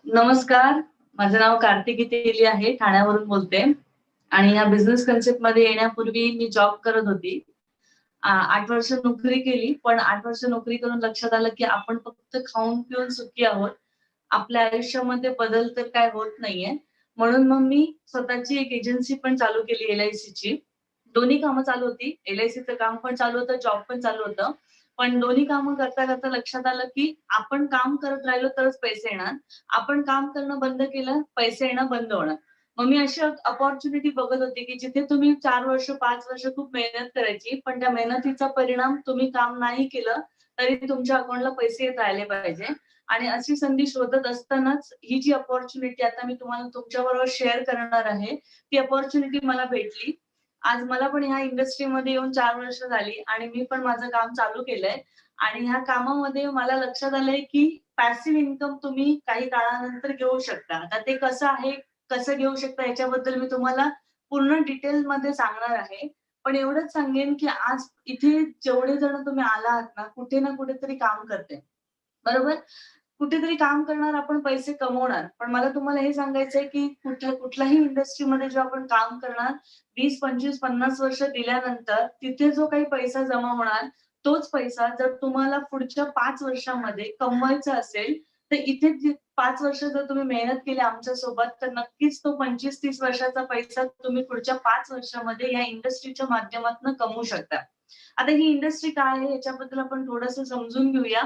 नमस्कार. माझं नाव कार्तिकी तेली आहे. ठाण्यावरून बोलते आणि या बिझनेस कन्सेप्टमध्ये येण्यापूर्वी मी जॉब करत होती. 8 वर्ष नोकरी केली, पण 8 वर्ष नोकरी करून लक्षात आलं, की आपण फक्त खाऊन-पिऊन सुखी आहोत. आपल्या आयुष्यामध्ये बदल तर काय होत नाहीये. म्हणून मग मी स्वतःची एक एजन्सी पण चालू केली एल-आय-सीची. दोन्ही कामं चालू होती. एल-आय-सीचं काम पण चालू होतं, जॉब पण चालू होतं. पण दोन्ही कामं करता-करता लक्षात आलं, की आपण काम करत राहिलो तरच पैसे येणार. आपण काम करणं बंद केलं, पैसे येणं बंद होणार. मग मी अशी अपॉर्च्युनिटी बघत होते, की जिथे तुम्ही 4 वर्ष, 5 वर्ष खूप मेहनत करायची, पण त्या मेहनतीचा परिणाम तुम्ही काम नाही केलं, तरी तुमच्या अकाउंटला पैसे येत राहिले पाहिजे. आणि अशी संधी शोधत असतानाच ही जी अपॉर्च्युनिटी आता मी तुम्हाला तुमच्याबरोबर शेअर करणार आहे, ती अपॉर्च्युनिटी मला भेटली. आज मला पण ह्या इंडस्ट्रीमध्ये येऊन 4 वर्ष झाली आणि मी पण माझं काम चालू केलंय आणि ह्या कामामध्ये मला लक्षात आलंय, की पॅसिव्ह इन्कम तुम्ही काही काळानंतर घेऊ शकता. आता ते कसं आहे, कसं घेऊ शकता याच्याबद्दल मी तुम्हाला पूर्ण डिटेलमध्ये सांगणार आहे. पण एवढंच सांगेन, की आज इथे जेवढे जण तुम्ही आला आहात ना, कुठे ना कुठेतरी काम करताय. बरोबर? कुठेतरी काम करणार, आपण पैसे कमवणार. पण मला तुम्हाला हे सांगायचंय, की कुठल्याही इंडस्ट्रीमध्ये जेव्हा आपण काम करणार, 20, 25, 50 वर्ष दिल्यानंतर तिथे जो काही पैसा जमा होणार, तोच पैसा जर तुम्हाला पुढच्या 5 वर्षामध्ये कमवायचा असेल, तर इथे 5 वर्ष जर तुम्ही मेहनत केली आमच्यासोबत, तर नक्कीच तो 25-30 वर्षाचा पैसा तुम्ही पुढच्या 5 वर्षामध्ये या इंडस्ट्रीच्या माध्यमातून कमवू शकता. आता ही इंडस्ट्री काय आहे याच्याबद्दल आपण थोडंसं समजून घेऊया.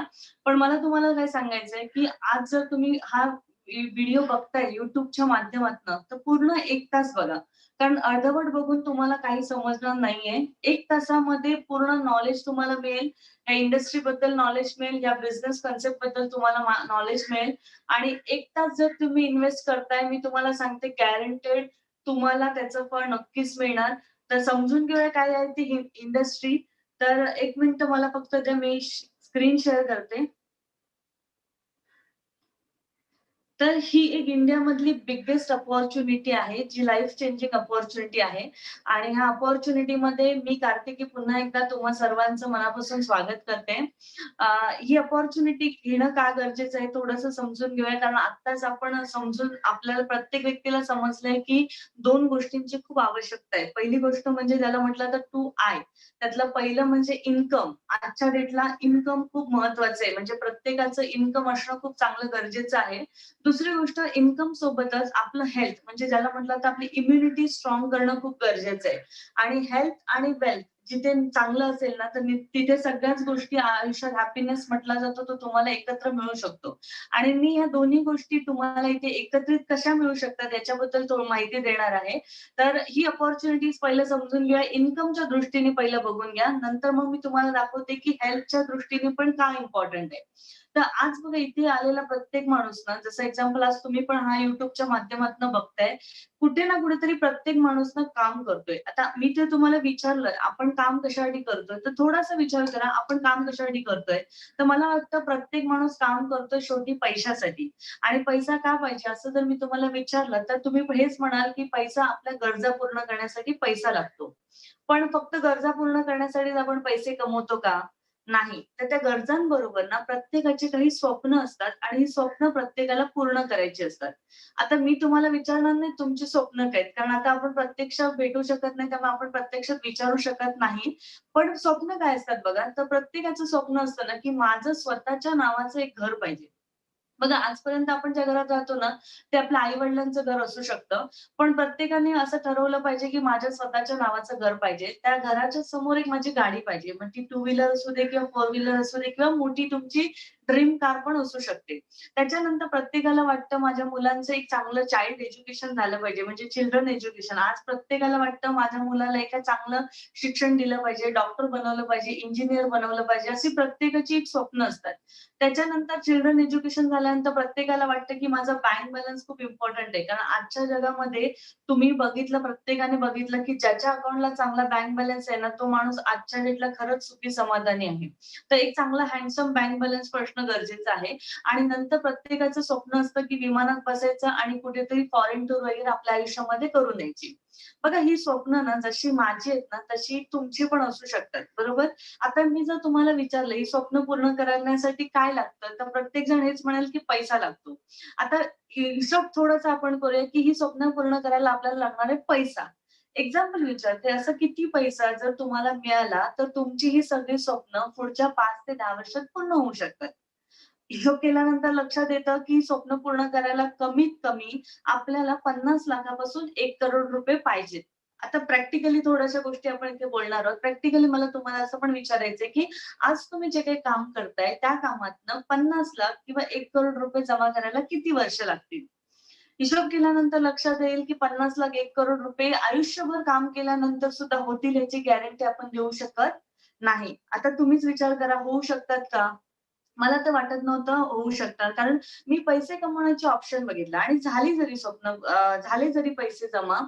पण मला तुम्हाला काय सांगायचंय, की आज जर तुम्ही हा व्हिडिओ बघताय YouTubeच्या माध्यमातनं, तर पूर्ण 1 तास बघा. कारण अर्धवट बघून तुम्हाला काही समजणार नाहीये. 1 तासामध्ये पूर्ण नॉलेज तुम्हाला मिळेल. या इंडस्ट्रीबद्दल नॉलेज मिळेल, या बिझनेस कन्सेप्टबद्दल तुम्हाला नॉलेज मिळेल आणि 1 तास जर तुम्ही इन्व्हेस्ट करताय, मी तुम्हाला सांगते गॅरंटेड तुम्हाला त्याचं फळ नक्कीच मिळणार. तर समजून घेऊया काय आहे ती इंडस्ट्री. तर 1 मिनिट मला फक्त द्या, मी स्क्रीन शेअर करते. तर ही एक इंडियामधली बिगेस्ट अपॉर्च्युनिटी आहे, जी लाईफ चेंजिंग अपॉर्च्युनिटी आहे आणि ह्या अपॉर्च्युनिटीमध्ये मी कार्तिकी पुन्हा एकदा तुम्हा सर्वांचं मनापासून स्वागत करते. अ, ही अपॉर्च्युनिटी घेणं का गरजेचं आहे थोडंसं समजून घेऊया. कारण आत्ताच आपण समजून आपल्याला प्रत्येक व्यक्तीला समजलंय, की 2 गोष्टींची खूप आवश्यकता आहे. पहिली गोष्ट म्हणजे ज्याला म्हटलं तर टू आय. त्यातलं पहिलं म्हणजे इन्कम. आजच्या डेटला इन्कम खूप महत्वाचं आहे. म्हणजे प्रत्येकाचं इन्कम असणं खूप चांगलं गरजेचं आहे. दुसरी गोष्ट इन्कम सोबतच आपलं हेल्थ म्हणजे ज्याला म्हटलं तर आपली इम्युनिटी स्ट्रॉंग करणं खूप गरजेचं आहे. आणि हेल्थ आणि वेल्थ जिथे चांगलं असेल ना, तर तिथे सगळ्याच गोष्टी आयुष्यात हॅपीनेस म्हटला जातो, तो तुम्हाला एकत्र मिळू शकतो. आणि मी ह्या दोन्ही गोष्टी तुम्हाला इथे एकत्रित कशा मिळू शकतात याच्याबद्दल थोडी माहिती देणार आहे. तर ही अपॉर्च्युनिटीज पहिलं समजून घ्या. इन्कमच्या दृष्टीने पहिलं बघून घ्या. नंतर मग मी तुम्हाला दाखवते, की हेल्थच्या दृष्टीने पण का इम्पोर्टंट आहे. तर आज बघा इथे आलेला प्रत्येक माणूस ना, जसं एक्झाम्पल आज तुम्ही पण हा YouTubeच्या माध्यमातून बघताय. कुठे ना कुठेतरी प्रत्येक माणूस ना काम करतोय. आता मी ते तुम्हाला विचारलं, आपण काम कशासाठी करतोय? तर थोडासा विचार करा, आपण काम कशासाठी करतोय? तर मला वाटतं प्रत्येक माणूस काम करतोय शेवटी पैशासाठी. आणि पैसा का पाहिजे? असं जर मी तुम्हाला विचारलं, तर तुम्ही हेच म्हणाल, की पैसा आपल्या गरजा पूर्ण करण्यासाठी पैसा लागतो. पण फक्त गरजा पूर्ण करण्यासाठीच आपण पैसे कमवतो का? नाही. तर त्या गरजांबरोबर ना प्रत्येकाची काही स्वप्न असतात आणि ही स्वप्न प्रत्येकाला पूर्ण करायची असतात. आता मी तुम्हाला विचारणार नाही तुमची स्वप्न काय आहेत? कारण आता आपण प्रत्यक्षात भेटू शकत नाही, त्यामुळे आपण प्रत्यक्षात विचारू शकत नाही. पण स्वप्न काय असतात बघा, तर प्रत्येकाचं स्वप्न असतं ना, की माझं स्वतःच्या नावाचं एक घर पाहिजे. बघा आजपर्यंत आपण ज्या घरात राहतो ना, ते आपल्या आई-वडिलांचं घर असू शकतं. पण प्रत्येकाने असं ठरवलं पाहिजे, की माझ्या स्वतःच्या नावाचं घर पाहिजे. त्या घराच्या समोर एक माझी गाडी पाहिजे. मग ती टू व्हीलर असू दे किंवा फोर व्हीलर असू दे किंवा मोठी तुमची ड्रीम कार पण असू शकते. त्याच्यानंतर प्रत्येकाला वाटतं माझ्या मुलांचं एक चांगलं चाइल्ड एज्युकेशन झालं पाहिजे, म्हणजे चिल्ड्रन एज्युकेशन. आज प्रत्येकाला वाटतं माझ्या मुलाला एका चांगलं शिक्षण दिलं पाहिजे, डॉक्टर बनवलं पाहिजे, इंजिनिअर बनवलं पाहिजे, अशी प्रत्येकाची एक स्वप्न असतात. त्याच्यानंतर चिल्ड्रन एज्युकेशन झाल्यानंतर प्रत्येकाला वाटतं, की माझा बँक बॅलन्स खूप इम्पोर्टंट आहे. कारण आजच्या जगामध्ये तुम्ही बघितलं, प्रत्येकाने बघितलं, की ज्याच्या अकाउंटला चांगला बँक बॅलन्स आहे ना, तो माणूस आजच्या डेटला खरंच सुखी समाधानी आहे. तर एक चांगला हँडसम बँक बॅलन्स असणं असणं गरजेचं आहे. आणि नंतर प्रत्येकाचं स्वप्न असतं की विमानात बसायचं आणि कुठेतरी फॉरेन टूर वगैरे आपल्या आयुष्यामध्ये करून यायची. बघा ही स्वप्न ना जशी माझी आहेत ना तशी तुमची पण असू शकतात, बरोबर? आता मी जर तुम्हाला विचारलं ही स्वप्न पूर्ण करण्यासाठी काय लागतं, तर प्रत्येक जण हेच म्हणेल की पैसा लागतो. आता हिशोब थोडासा आपण करूया की ही स्वप्न पूर्ण करायला आपल्याला लागणार आहे पैसा. एक्झाम्पल विचारते, असं किती पैसा जर तुम्हाला मिळाला, तर तुमची ही सगळी स्वप्न पुढच्या 5 ते 10 वर्षात पूर्ण होऊ शकतात. हिशोब केल्यानंतर लक्षात येतं, की स्वप्न पूर्ण करायला कमीत कमी आपल्याला 50 लाखापासून 1 करोड रुपये पाहिजेत. आता प्रॅक्टिकली थोड्याशा गोष्टी आपण इथे बोलणार आहोत. प्रॅक्टिकली मला तुम्हाला असं पण विचारायचंय, की आज तुम्ही जे काही काम करताय, त्या कामातनं 50 लाख किंवा 1 करोड रुपये जमा करायला किती वर्ष लागतील? हिशोब केल्यानंतर लक्षात येईल, की 50 लाख 1 करोड रुपये आयुष्यभर काम केल्यानंतर सुद्धा होतील याची गॅरंटी आपण देऊ शकत नाही. आता तुम्हीच विचार करा, होऊ शकतात का? मला तर वाटत नव्हतं होऊ शकतात. कारण मी पैसे कमवण्याचे ऑप्शन बघितला आणि झाले जरी पैसे जमा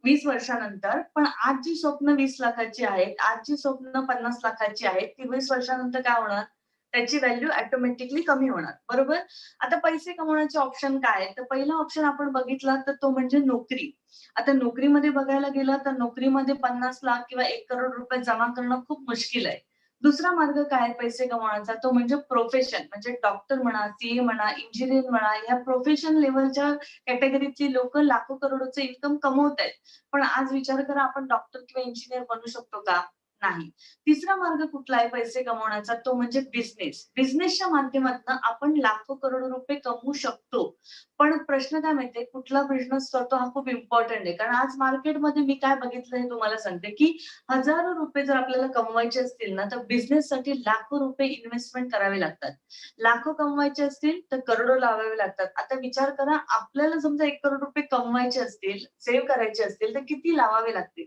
20 वर्षानंतर, पण आज जी स्वप्न 20 लाखाची आहेत, आज जी स्वप्न 50 लाखाची आहेत, ती 20 वर्षानंतर काय होणार? त्याची व्हॅल्यू ऑटोमॅटिकली कमी होणार, बरोबर? आता पैसे कमवण्याचे ऑप्शन काय आहेत? तर पहिला ऑप्शन आपण बघितला तर तो म्हणजे नोकरी. आता नोकरीमध्ये बघायला गेलं तर नोकरीमध्ये 50 लाख किंवा 1 करोड रुपये जमा करणं खूप मुश्किल आहे. दुसरा मार्ग काय आहे पैसे कमवण्याचा? तो म्हणजे प्रोफेशन. म्हणजे डॉक्टर म्हणा, सीए म्हणा, इंजिनिअर म्हणा, ह्या प्रोफेशन लेव्हलच्या कॅटेगरीची लोकं लाखो करोडोचं इन्कम कमवतायत. पण आज विचार करा आपण डॉक्टर किंवा इंजिनिअर बनू शकतो का? नाही. तिसरा मार्ग कुठला आहे पैसे कमवण्याचा? तो म्हणजे बिझनेस. बिझनेसच्या माध्यमातून आपण लाखो करोडो रुपये कमवू शकतो. पण प्रश्न काय माहितीये, कुठला बिझनेस करतो हा खूप इम्पोर्टंट आहे. कारण आज मार्केटमध्ये मी काय बघितलं हे तुम्हाला सांगते, की हजारो रुपये जर आपल्याला कमवायचे असतील ना, तर बिझनेससाठी लाखो रुपये इन्व्हेस्टमेंट करावे लागतात. लाखो कमवायचे असतील तर करोडो लावावे लागतात. आता विचार करा, आपल्याला समजा 1 करोड रुपये कमवायचे असतील, सेव्ह करायचे असतील, तर किती लावावे लागतील?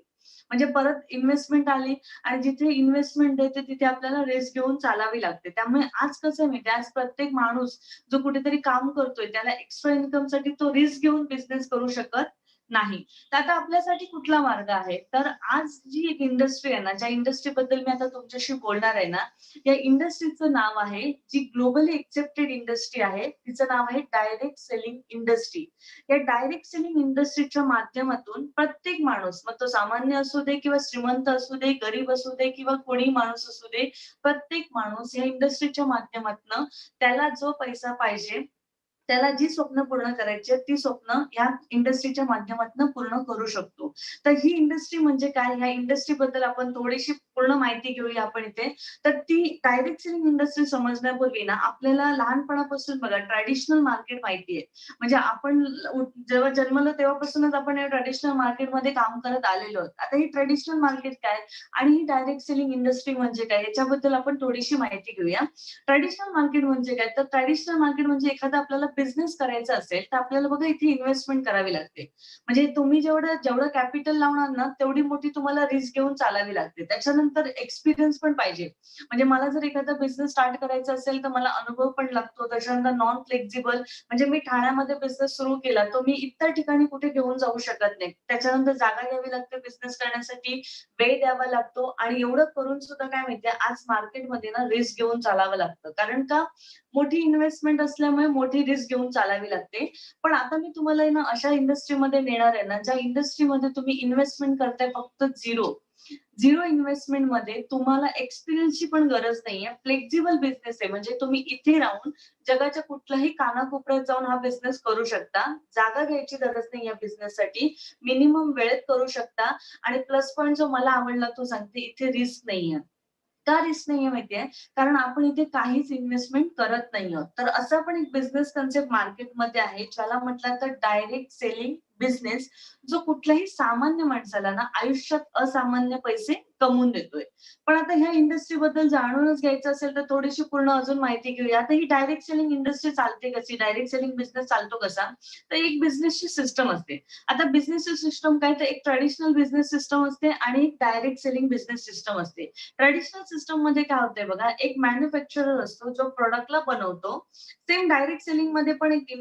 म्हणजे परत इन्व्हेस्टमेंट आली आणि जिथे इन्व्हेस्टमेंट देते तिथे आपल्याला रिस्क घेऊन चालावी लागते. त्यामुळे आज कसं आहे माहिती आहे, आज प्रत्येक माणूस जो कुठेतरी काम करतोय त्याला एक्स्ट्रा इन्कमसाठी तो रिस्क घेऊन बिझनेस करू शकत नाही. तर आता आपल्यासाठी कुठला मार्ग आहे? तर आज जी एक इंडस्ट्री आहे ना, ज्या इंडस्ट्रीबद्दल मी आता तुमच्याशी बोलणार आहे ना, या इंडस्ट्रीचं नाव आहे, जी ग्लोबली एक्सेप्टेड इंडस्ट्री आहे, तिचं नाव आहे डायरेक्ट सेलिंग इंडस्ट्री. या डायरेक्ट सेलिंग इंडस्ट्रीच्या माध्यमातून प्रत्येक माणूस, मग तो सामान्य असू दे किंवा श्रीमंत असू दे, गरीब असू दे किंवा कोणी माणूस असू दे, प्रत्येक माणूस या इंडस्ट्रीच्या माध्यमातनं त्याला जो पैसा पाहिजे त्याला जी स्वप्न पूर्ण करायची आहेत, ती स्वप्न या इंडस्ट्रीच्या माध्यमातून पूर्ण करू शकतो. तर ही इंडस्ट्री म्हणजे काय? ह्या इंडस्ट्रीबद्दल आपण थोडीशी पूर्ण माहिती घेऊया आपण इथे. तर ती डायरेक्ट सेलिंग इंडस्ट्री समजण्यापूर्वी ना, आपल्याला लहानपणापासून बघा ट्रेडिशनल मार्केट माहिती आहे. म्हणजे आपण जेव्हा जन्मलो तेव्हापासूनच आपण या ट्रेडिशनल मार्केटमध्ये काम करत आलेलो आहोत. आता ही ट्रेडिशनल मार्केट काय आणि ही डायरेक्ट सेलिंग इंडस्ट्री म्हणजे काय? याच्याबद्दल आपण थोडीशी माहिती घेऊया. ट्रेडिशनल मार्केट म्हणजे काय? तर ट्रेडिशनल मार्केट म्हणजे एखादा आपल्याला बिझनेस करायचा असेल, तर आपल्याला बघा इथे इन्व्हेस्टमेंट करावी लागते. म्हणजे तुम्ही जेवढं कॅपिटल लावणार ना, तेवढी मोठी तुम्हाला रिस्क घेऊन चालावी लागते. त्याच्यानंतर एक्सपिरियन्स पण पाहिजे. म्हणजे मला जर एखादा बिझनेस स्टार्ट करायचा असेल, तर मला अनुभव पण लागतो. त्याच्यानंतर नॉन फ्लेक्सिबल म्हणजे मी ठाण्यामध्ये बिझनेस सुरू केला, तो मी इतर ठिकाणी कुठे घेऊन जाऊ शकत नाही. त्याच्यानंतर जागा घ्यावी लागते बिझनेस करण्यासाठी, वेळ द्यावा लागतो आणि एवढं करून सुद्धा काय माहितीये, आज मार्केटमध्ये ना रिस्क घेऊन चालावं लागतं. कारण का मोठी इन्व्हेस्टमेंट असल्यामुळे मोठी रिस्क घेऊन चालावी लागते. पण आता मी तुम्हाला आहे ना अशा इंडस्ट्रीमध्ये नेणार आहे ना, ज्या इंडस्ट्रीमध्ये तुम्ही इन्व्हेस्टमेंट करताय फक्त झिरो. झिरो इन्व्हेस्टमेंटमध्ये तुम्हाला एक्सपिरियन्सची पण गरज नाहीये. फ्लेक्सिबल बिझनेस आहे. म्हणजे तुम्ही इथे राहून जगाच्या कुठल्याही कानाकोपऱ्यात जाऊन हा बिझनेस करू शकता. जागा घ्यायची गरज नाही या बिझनेससाठी. मिनिमम वेळेत करू शकता आणि प्लस पॉइंट जो मला आवडला तो सांगते, इथे रिस्क नाहीये. का रिस्क नाहीये माहितीये? कारण आपण इथे काहीच इन्व्हेस्टमेंट करत नाही आहोत. तर असा पण एक बिझनेस कन्सेप्ट मार्केटमध्ये आहे, ज्याला म्हटलं तर डायरेक्ट सेलिंग बिझनेस, जो कुठल्याही सामान्य माणसाला ना आयुष्यात असामान्य पैसे कमवून देतोय. पण आता ह्या इंडस्ट्रीबद्दल जाणूनच घ्यायचं असेल, तर थोडीशी पूर्ण अजून माहिती घेऊया. आता ही डायरेक्ट सेलिंग इंडस्ट्री चालते कशी? डायरेक्ट सेलिंग बिझनेस चालतो कसा? तर एक बिझनेसची सिस्टम असते. आता बिझनेसची सिस्टम काय? तर एक ट्रेडिशनल बिझनेस सिस्टम असते आणि एक डायरेक्ट सेलिंग बिझनेस सिस्टम असते. ट्रेडिशनल सिस्टम मध्ये काय होतंय बघा, एक मॅन्युफॅक्चरर असतो जो प्रॉडक्टला बनवतो. सेम डायरेक्ट सेलिंग मध्ये पण एक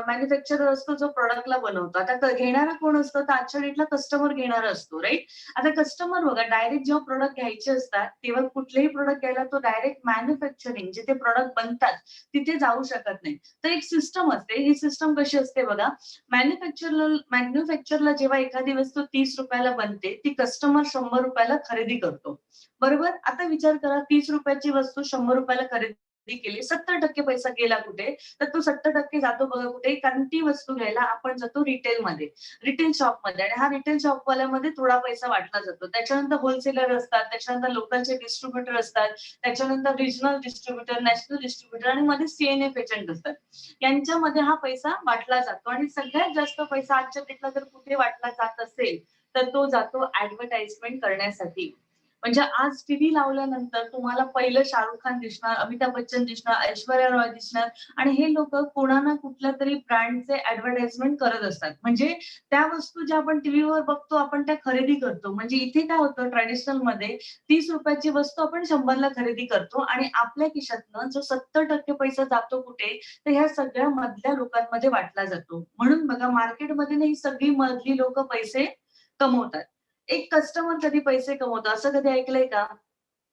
मॅन्युफॅक्चरर असतो जो प्रॉडक्टला बनवतो. आता आता घेणारा कोण असतो, तर आजच्या डेटला कस्टमर घेणारा असतो, राईट? आता कस्टमर बघा डायरेक्ट जेव्हा प्रोडक्ट घ्यायचे असतात, तेव्हा कुठलेही प्रोडक्ट घ्यायला तो डायरेक्ट मॅन्युफॅक्चरिंग जिथे प्रोडक्ट बनतात तिथे जाऊ शकत नाही. तर एक सिस्टम असते. ही सिस्टम कशी असते बघा, मॅन्युफॅक्चरला जेव्हा एखादी वस्तू ₹30 बनते, ती कस्टमर ₹100 खरेदी करतो. बरोबर? आता विचार करा, ₹30 ची वस्तू ₹100 खरेदी केली, 70% पैसा गेला कुठे? तर तो 70% जातो बघा कुठे? कारण ती वस्तू घ्यायला आपण जातो रिटेलमध्ये, रिटेल शॉपमध्ये, आणि हा रिटेल शॉपवाल्यामध्ये थोडा पैसा वाटला जातो. त्याच्यानंतर होलसेलर असतात, त्याच्यानंतर लोकलचे डिस्ट्रिब्युटर असतात, त्याच्यानंतर रिजनल डिस्ट्रिब्युटर, नॅशनल डिस्ट्रिब्युटर आणि मध्ये सीएनएफ एजंट असतात. यांच्यामध्ये हा पैसा वाटला जातो आणि सगळ्यात जास्त पैसा आजच्या डेटला जर कुठे वाटला जात असेल, तर तो जातो ऍडव्हर्टाइजमेंट करण्यासाठी. म्हणजे आज टीव्ही लावल्यानंतर तुम्हाला पहिलं शाहरुख खान दिसणार, अमिताभ बच्चन दिसणार, ऐश्वर्या रॉय दिसणार, आणि हे लोक कोणा ना कुठल्या तरी ब्रँडचे ऍडव्हर्टाइजमेंट करत असतात. म्हणजे त्या वस्तू ज्या आपण टीव्हीवर बघतो आपण त्या खरेदी करतो. म्हणजे इथे काय होतं, ट्रॅडिशनल मध्ये ₹30 वस्तू आपण 100ला खरेदी करतो आणि आपल्या खिशातनं जो 70% पैसा जातो कुठे, तर ह्या सगळ्या मधल्या लोकांमध्ये वाटला जातो. म्हणून बघा मार्केटमध्ये ही सगळी मधली लोक पैसे कमवतात. एक कस्टमर कधी पैसे कमवतो असं कधी ऐकलंय का?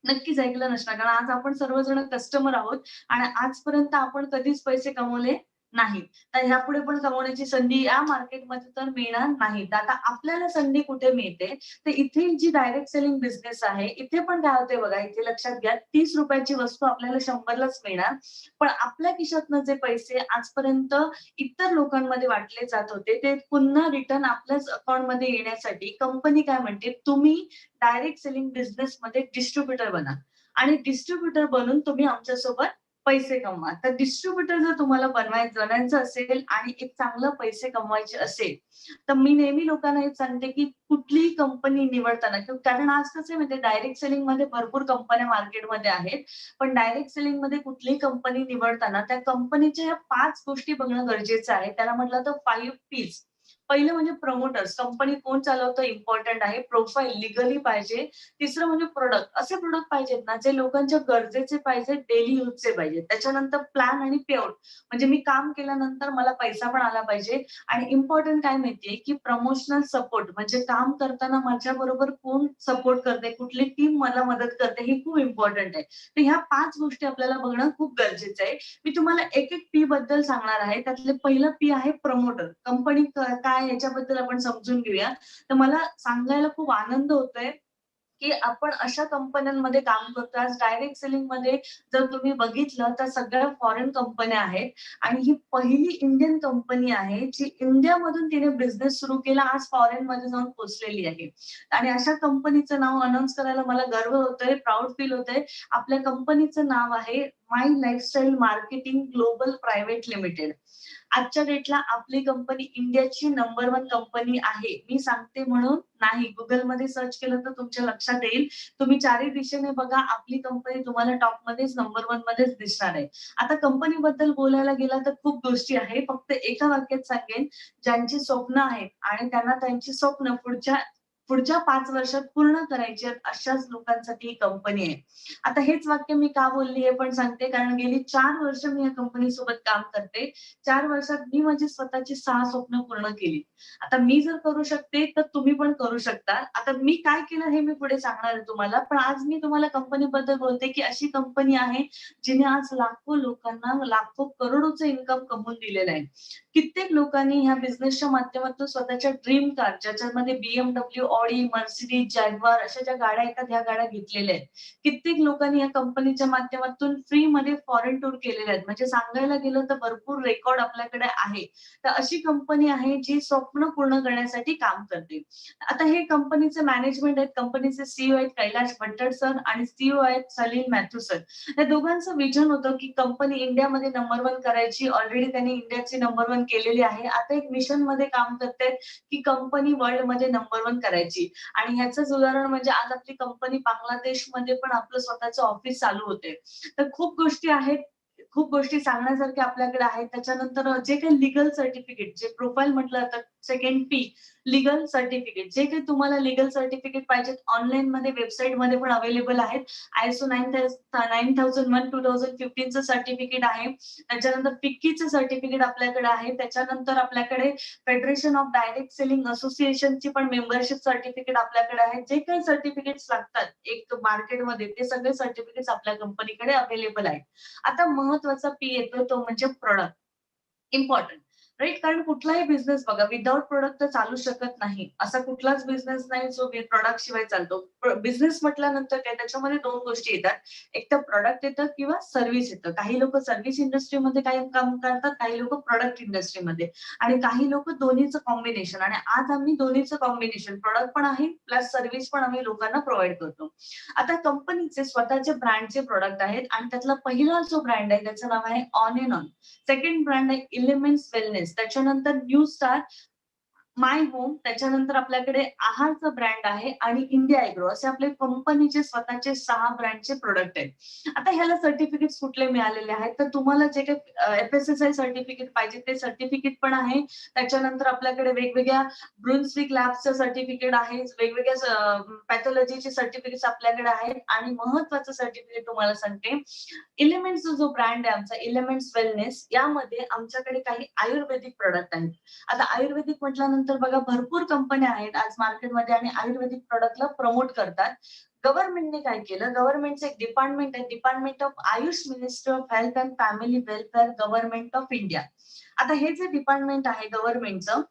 नक्कीच ऐकलं नसणार. कारण आज आपण सर्वजण कस्टमर आहोत आणि आजपर्यंत आपण कधीच पैसे कमवले नाहीत. तर ह्यापुढे पण कमवण्याची संधी या मार्केटमध्ये तर मिळणार नाहीत. आता आपल्याला संधी कुठे मिळते? तर इथे जी डायरेक्ट सेलिंग बिझनेस आहे, इथे पण काय होते बघा, इथे लक्षात घ्या, ₹30 ची वस्तू आपल्याला 100लाच मिळणार. पण आपल्या खिशातनं जे पैसे आजपर्यंत इतर लोकांमध्ये वाटले जात होते, ते पुन्हा रिटर्न आपल्याच अकाउंटमध्ये येण्यासाठी कंपनी काय म्हणते, तुम्ही डायरेक्ट सेलिंग बिझनेसमध्ये डिस्ट्रिब्युटर बना आणि डिस्ट्रिब्युटर बनून तुम्ही आमच्यासोबत पैसे कमवा. तर डिस्ट्रिब्युटर जर तुम्हाला बनायचं असेल आणि एक चांगलं पैसे कमवायचे असेल, तर मी नेहमी लोकांना हेच सांगते, की कुठलीही कंपनी निवडताना, कारण आज कसं आहे माहिती आहे, डायरेक्ट सेलिंगमध्ये भरपूर कंपन्या मार्केटमध्ये आहेत. पण डायरेक्ट सेलिंगमध्ये कुठलीही कंपनी निवडताना त्या कंपनीच्या या 5 गोष्टी बघणं गरजेचं आहे. त्याला म्हटलं तर 5 पीज. पहिलं म्हणजे प्रमोटर्स, कंपनी कोण चालवतं इम्पॉर्टंट आहे. प्रोफाईल लीगली पाहिजे. तिसरं म्हणजे प्रोडक्ट, असे प्रोडक्ट पाहिजेत ना जे लोकांच्या गरजेचे पाहिजेत, डेली यूजचे पाहिजेत. त्याच्यानंतर प्लॅन आणि पेआउट, म्हणजे मी काम केल्यानंतर मला पैसा पण आला पाहिजे. आणि इम्पॉर्टंट काय माहितीये, की प्रमोशनल सपोर्ट, म्हणजे काम करताना माझ्या बरोबर कोण सपोर्ट करते, कुठली टीम मला मदत करते, हे खूप इम्पॉर्टंट आहे. तर ह्या 5 गोष्टी आपल्याला बघणं खूप गरजेचं आहे. मी तुम्हाला एक पी बद्दल सांगणार आहे. त्यातले पहिलं पी आहे प्रमोटर. कंपनी काय याच्याबद्दल आपण समजून घेऊया. तर मला सांगायला खूप आनंद होतोय, की आपण अशा कंपन्यांमध्ये काम करतो. आज डायरेक्ट सेलिंगमध्ये जर तुम्ही बघितलं तर सगळ्या फॉरेन कंपन्या आहेत आणि ही पहिली इंडियन कंपनी आहे जी इंडियामधून तिने बिझनेस सुरू केला, आज फॉरेनमध्ये जाऊन पोहोचलेली आहे. आणि अशा कंपनीचं नाव अनाउन्स करायला मला गर्व होतोय, प्राउड फील होतंय. आपल्या कंपनीचं नाव आहे My Lifestyle Marketing Global Private Limited. आजच्या डेटला आपली कंपनी इंडियाची नंबर 1 कंपनी आहे. मी सांगते म्हणून नाही. Googleमध्ये सर्च केलं तर तुमच्या लक्षात येईल. तुम्ही चारही दिशेने बघा, आपली कंपनी तुम्हाला टॉपमध्येच नंबर 1 मध्येच दिसणार आहे. आता कंपनीबद्दल बोलायला गेला तर खूप गोष्टी आहे. फक्त एका वाक्यात सांगेन, ज्यांची स्वप्न आहेत आणि त्यांना त्यांची स्वप्न पुढच्या पुढच्या 5 वर्षात पूर्ण करायची आहेत, अशाच लोकांसाठी ही कंपनी आहे. आता हेच वाक्य मी का बोलली हे पण सांगते, कारण गेली 4 वर्ष मी या कंपनीसोबत काम करते. 4 वर्षात मी माझी स्वतःची 6 स्वप्न पूर्ण केली. आता मी जर करू शकते, तर तुम्ही पण करू शकता. आता मी काय केलं हे मी पुढे सांगणार आहे तुम्हाला. पण आज मी तुम्हाला कंपनीबद्दल बोलते, की अशी कंपनी आहे, जिने आज लाखो लोकांना लाखो करोडोचं इन्कम कमवून दिलेलं आहे. कित्येक लोकांनी ह्या बिझनेसच्या माध्यमातून स्वतःच्या ड्रीम कार, ज्याच्यामध्ये BMW, Audi, Mercedes, Jaguar अशा ज्या गाड्या येतात, ह्या गाड्या घेतलेल्या आहेत. कित्येक लोकांनी या कंपनीच्या माध्यमातून फ्रीमध्ये फॉरेन टूर केलेल्या आहेत. म्हणजे सांगायला गेलं तर भरपूर रेकॉर्ड आपल्याकडे आहे. तर अशी कंपनी आहे जी स्वप्न पूर्ण करण्यासाठी काम करते. आता हे कंपनीचे मॅनेजमेंट आहेत, कंपनीचे सीईओ आहेत कैलाश भट्टड सर आणि सीईओ आहेत सलील मॅथ्यू सर. या दोघांचं विजन होतं, की कंपनी इंडियामध्ये नंबर 1 करायची. ऑलरेडी त्यांनी इंडियाची नंबर 1 केलेली आहे. आता एक मिशनमध्ये काम करतायत, की कंपनी वर्ल्डमध्ये नंबर 1 करायची. आणि ह्याचंच उदाहरण म्हणजे आज आपली कंपनी बांगलादेशमध्ये पण आपलं स्वतःचं ऑफिस चालू होते. तर खूप गोष्टी आहेत. खूप गोष्टी सांगण्यासारख्या आपल्याकडे आहेत. त्याच्यानंतर जे काही लीगल सर्टिफिकेट, जे प्रोफाईल म्हटलं जातं, सेकंड पी लीगल सर्टिफिकेट. जे काही तुम्हाला लीगल सर्टिफिकेट पाहिजेत ऑनलाईनमध्ये, वेबसाईटमध्ये पण अवेलेबल आहेत. ISO 9001 2015चं सर्टिफिकेट आहे. त्याच्यानंतर फिक्कीचं सर्टिफिकेट आपल्याकडे आहे. त्याच्यानंतर आपल्याकडे फेडरेशन ऑफ डायरेक्ट सेलिंग असोसिएशनची पण मेंबरशिप सर्टिफिकेट आपल्याकडे आहे. जे काही सर्टिफिकेट्स लागतात एक मार्केटमध्ये, ते सगळे सर्टिफिकेट्स आपल्या कंपनीकडे अवेलेबल आहेत. आता महत्वाचा पी येतो तो म्हणजे प्रॉडक्ट. Important, right? कारण कुठलाही बिझनेस बघा विदाऊट प्रॉडक्ट तर चालू शकत नाही. असा कुठलाच बिझनेस नाही जो प्रॉडक्ट शिवाय चालतो. बिझनेस म्हटल्यानंतर काय त्याच्यामध्ये दोन गोष्टी येतात. एक तर प्रॉडक्ट येतं किंवा सर्व्हिस येतं. काही लोक सर्व्हिस इंडस्ट्रीमध्ये काही काम करतात, काही लोक प्रॉडक्ट इंडस्ट्रीमध्ये आणि काही लोक दोन्हीचं कॉम्बिनेशन. आणि आज आम्ही दोन्हीचं कॉम्बिनेशन प्रॉडक्ट पण आहे प्लस सर्व्हिस पण आम्ही लोकांना प्रोव्हाइड करतो. आता कंपनीचे स्वतःचे ब्रँडचे प्रॉडक्ट आहेत आणि त्यातला पहिला जो ब्रँड आहे त्याचं नाव आहे on and on. Second brand आहे एलिमेंट्स वेलनेस. त्याच्यानंतर न्यू स्टार, माय होम. त्याच्यानंतर आपल्याकडे आहारचा ब्रँड आहे आणि इंडिया एग्रो. असे आपले कंपनीचे स्वतःचे 6 ब्रँडचे प्रोडक्ट आहेत. आता ह्याला सर्टिफिकेट्स कुठले मिळालेले आहेत तर तुम्हाला जे काही FSSAI सर्टिफिकेट पाहिजे ते सर्टिफिकेट पण आहे. त्याच्यानंतर आपल्याकडे वेगवेगळ्या ब्रुन्सविक लॅब्सचं सर्टिफिकेट आहे. वेगवेगळ्या पॅथॉलॉजीचे सर्टिफिकेट्स आपल्याकडे आहेत आणि महत्वाचं सर्टिफिकेट तुम्हाला सांगते, एलिमेंट्सचा जो ब्रँड आहे आमचा एलिमेंट्स वेलनेस, यामध्ये आमच्याकडे काही आयुर्वेदिक प्रोडक्ट आहेत. आता आयुर्वेदिक म्हटल्यानंतर बघा भरपूर कंपन्या आहेत आज मार्केटमध्ये आणि आयुर्वेदिक प्रोडक्टला प्रमोट करतात. गव्हर्नमेंटने काय केलं, गव्हर्नमेंटचं एक डिपार्टमेंट आहे, department of Ayush, minister of health and family welfare, government of India. आता हे जे डिपार्टमेंट आहे गव्हर्नमेंटचं,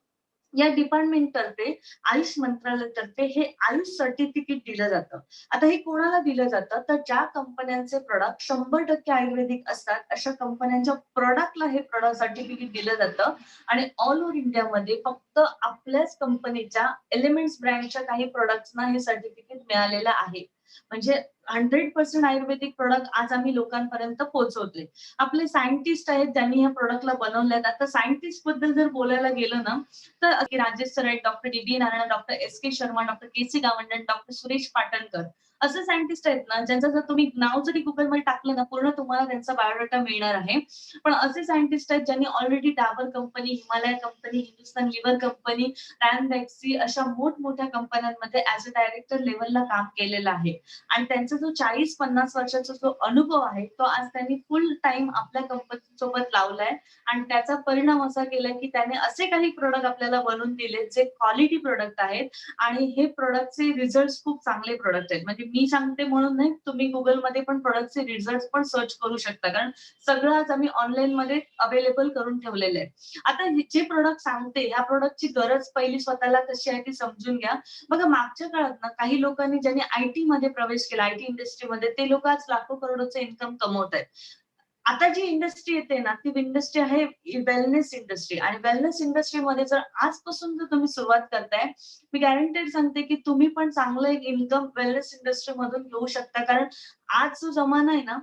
या डिपार्टमेंट तर्फे आयुष मंत्रालयातर्फे हे आयुष सर्टिफिकेट दिलं जातं. आता हे कोणाला दिलं जातं तर ज्या कंपन्यांचे प्रोडक्ट 100% आयुर्वेदिक असतात अशा कंपन्यांच्या प्रोडक्टला हे प्रोडक्ट सर्टिफिकेट दिलं जातं. आणि ऑल ओव्हर इंडियामध्ये फक्त आपल्याच कंपनीच्या एलिमेंट्स ब्रँडच्या काही प्रोडक्ट्सना हे सर्टिफिकेट मिळालेलं आहे. म्हणजे 100% आयुर्वेदिक प्रोडक्ट आज आम्ही लोकांपर्यंत पोहोचवतोय. आपले सायंटिस्ट आहेत ज्यांनी या प्रोडक्टला बनवल्यात. आता सायंटिस्ट बद्दल जर बोलायला गेलं ना तर राजेश सर आहेत, डॉक्टर डी नारायण, डॉक्टर के शर्मा, डॉक्टर के गावंडन, डॉक्टर सुरेश पाटणकर, असे सायंटिस्ट आहेत ना ज्यांचं जर तुम्ही नाव जरी गुगलमध्ये टाकलं ना पूर्ण तुम्हाला त्यांचा बायोडाटा मिळणार आहे. पण असे सायंटिस्ट आहेत ज्यांनी already Dabur company, Himalaya company, Hindustan Lever company, Ranbaxy अशा मोठमोठ्या कंपन्यांमध्ये ऍज अ डायरेक्टर लेवलला काम केलेलं आहे. आणि त्यांचा जो 40-50 वर्षाचा जो अनुभव आहे तो आज त्यांनी फुल टाइम आपल्या कंपनी सोबत लावलाय. आणि त्याचा परिणाम असा केलाय की त्याने असे काही प्रोडक्ट आपल्याला बनवून दिले जे क्वालिटी प्रोडक्ट आहेत. आणि हे प्रोडक्टचे रिझल्ट खूप चांगले प्रोडक्ट आहेत. म्हणजे मी सांगते म्हणून नाही, तुम्ही गुगलमध्ये पण प्रोडक्टचे रिझल्ट पण सर्च करू शकता. कारण सगळं आज आम्ही ऑनलाईन मध्ये अवेलेबल करून ठेवलेलं आहे. आता जे प्रोडक्ट सांगते ह्या प्रोडक्टची गरज पहिली स्वतःला कशी आहे ती समजून घ्या. बघा मागच्या काळात ना काही लोकांनी ज्यांनी IT मध्ये प्रवेश केला, IT इंडस्ट्रीमध्ये, ते लोक आज लाखो करोडोचं इन्कम कमवत आहेत. आता जी इंडस्ट्री येते ना ती इंडस्ट्री आहे वेलनेस इंडस्ट्री. आणि वेलनेस इंडस्ट्रीमध्ये जर आजपासून जर तुम्ही सुरुवात करताय, मी गॅरंटेड सांगते की तुम्ही पण चांगलं एक इन्कम वेलनेस इंडस्ट्री मधून घेऊ शकता. कारण आज जो जमाना आहे ना,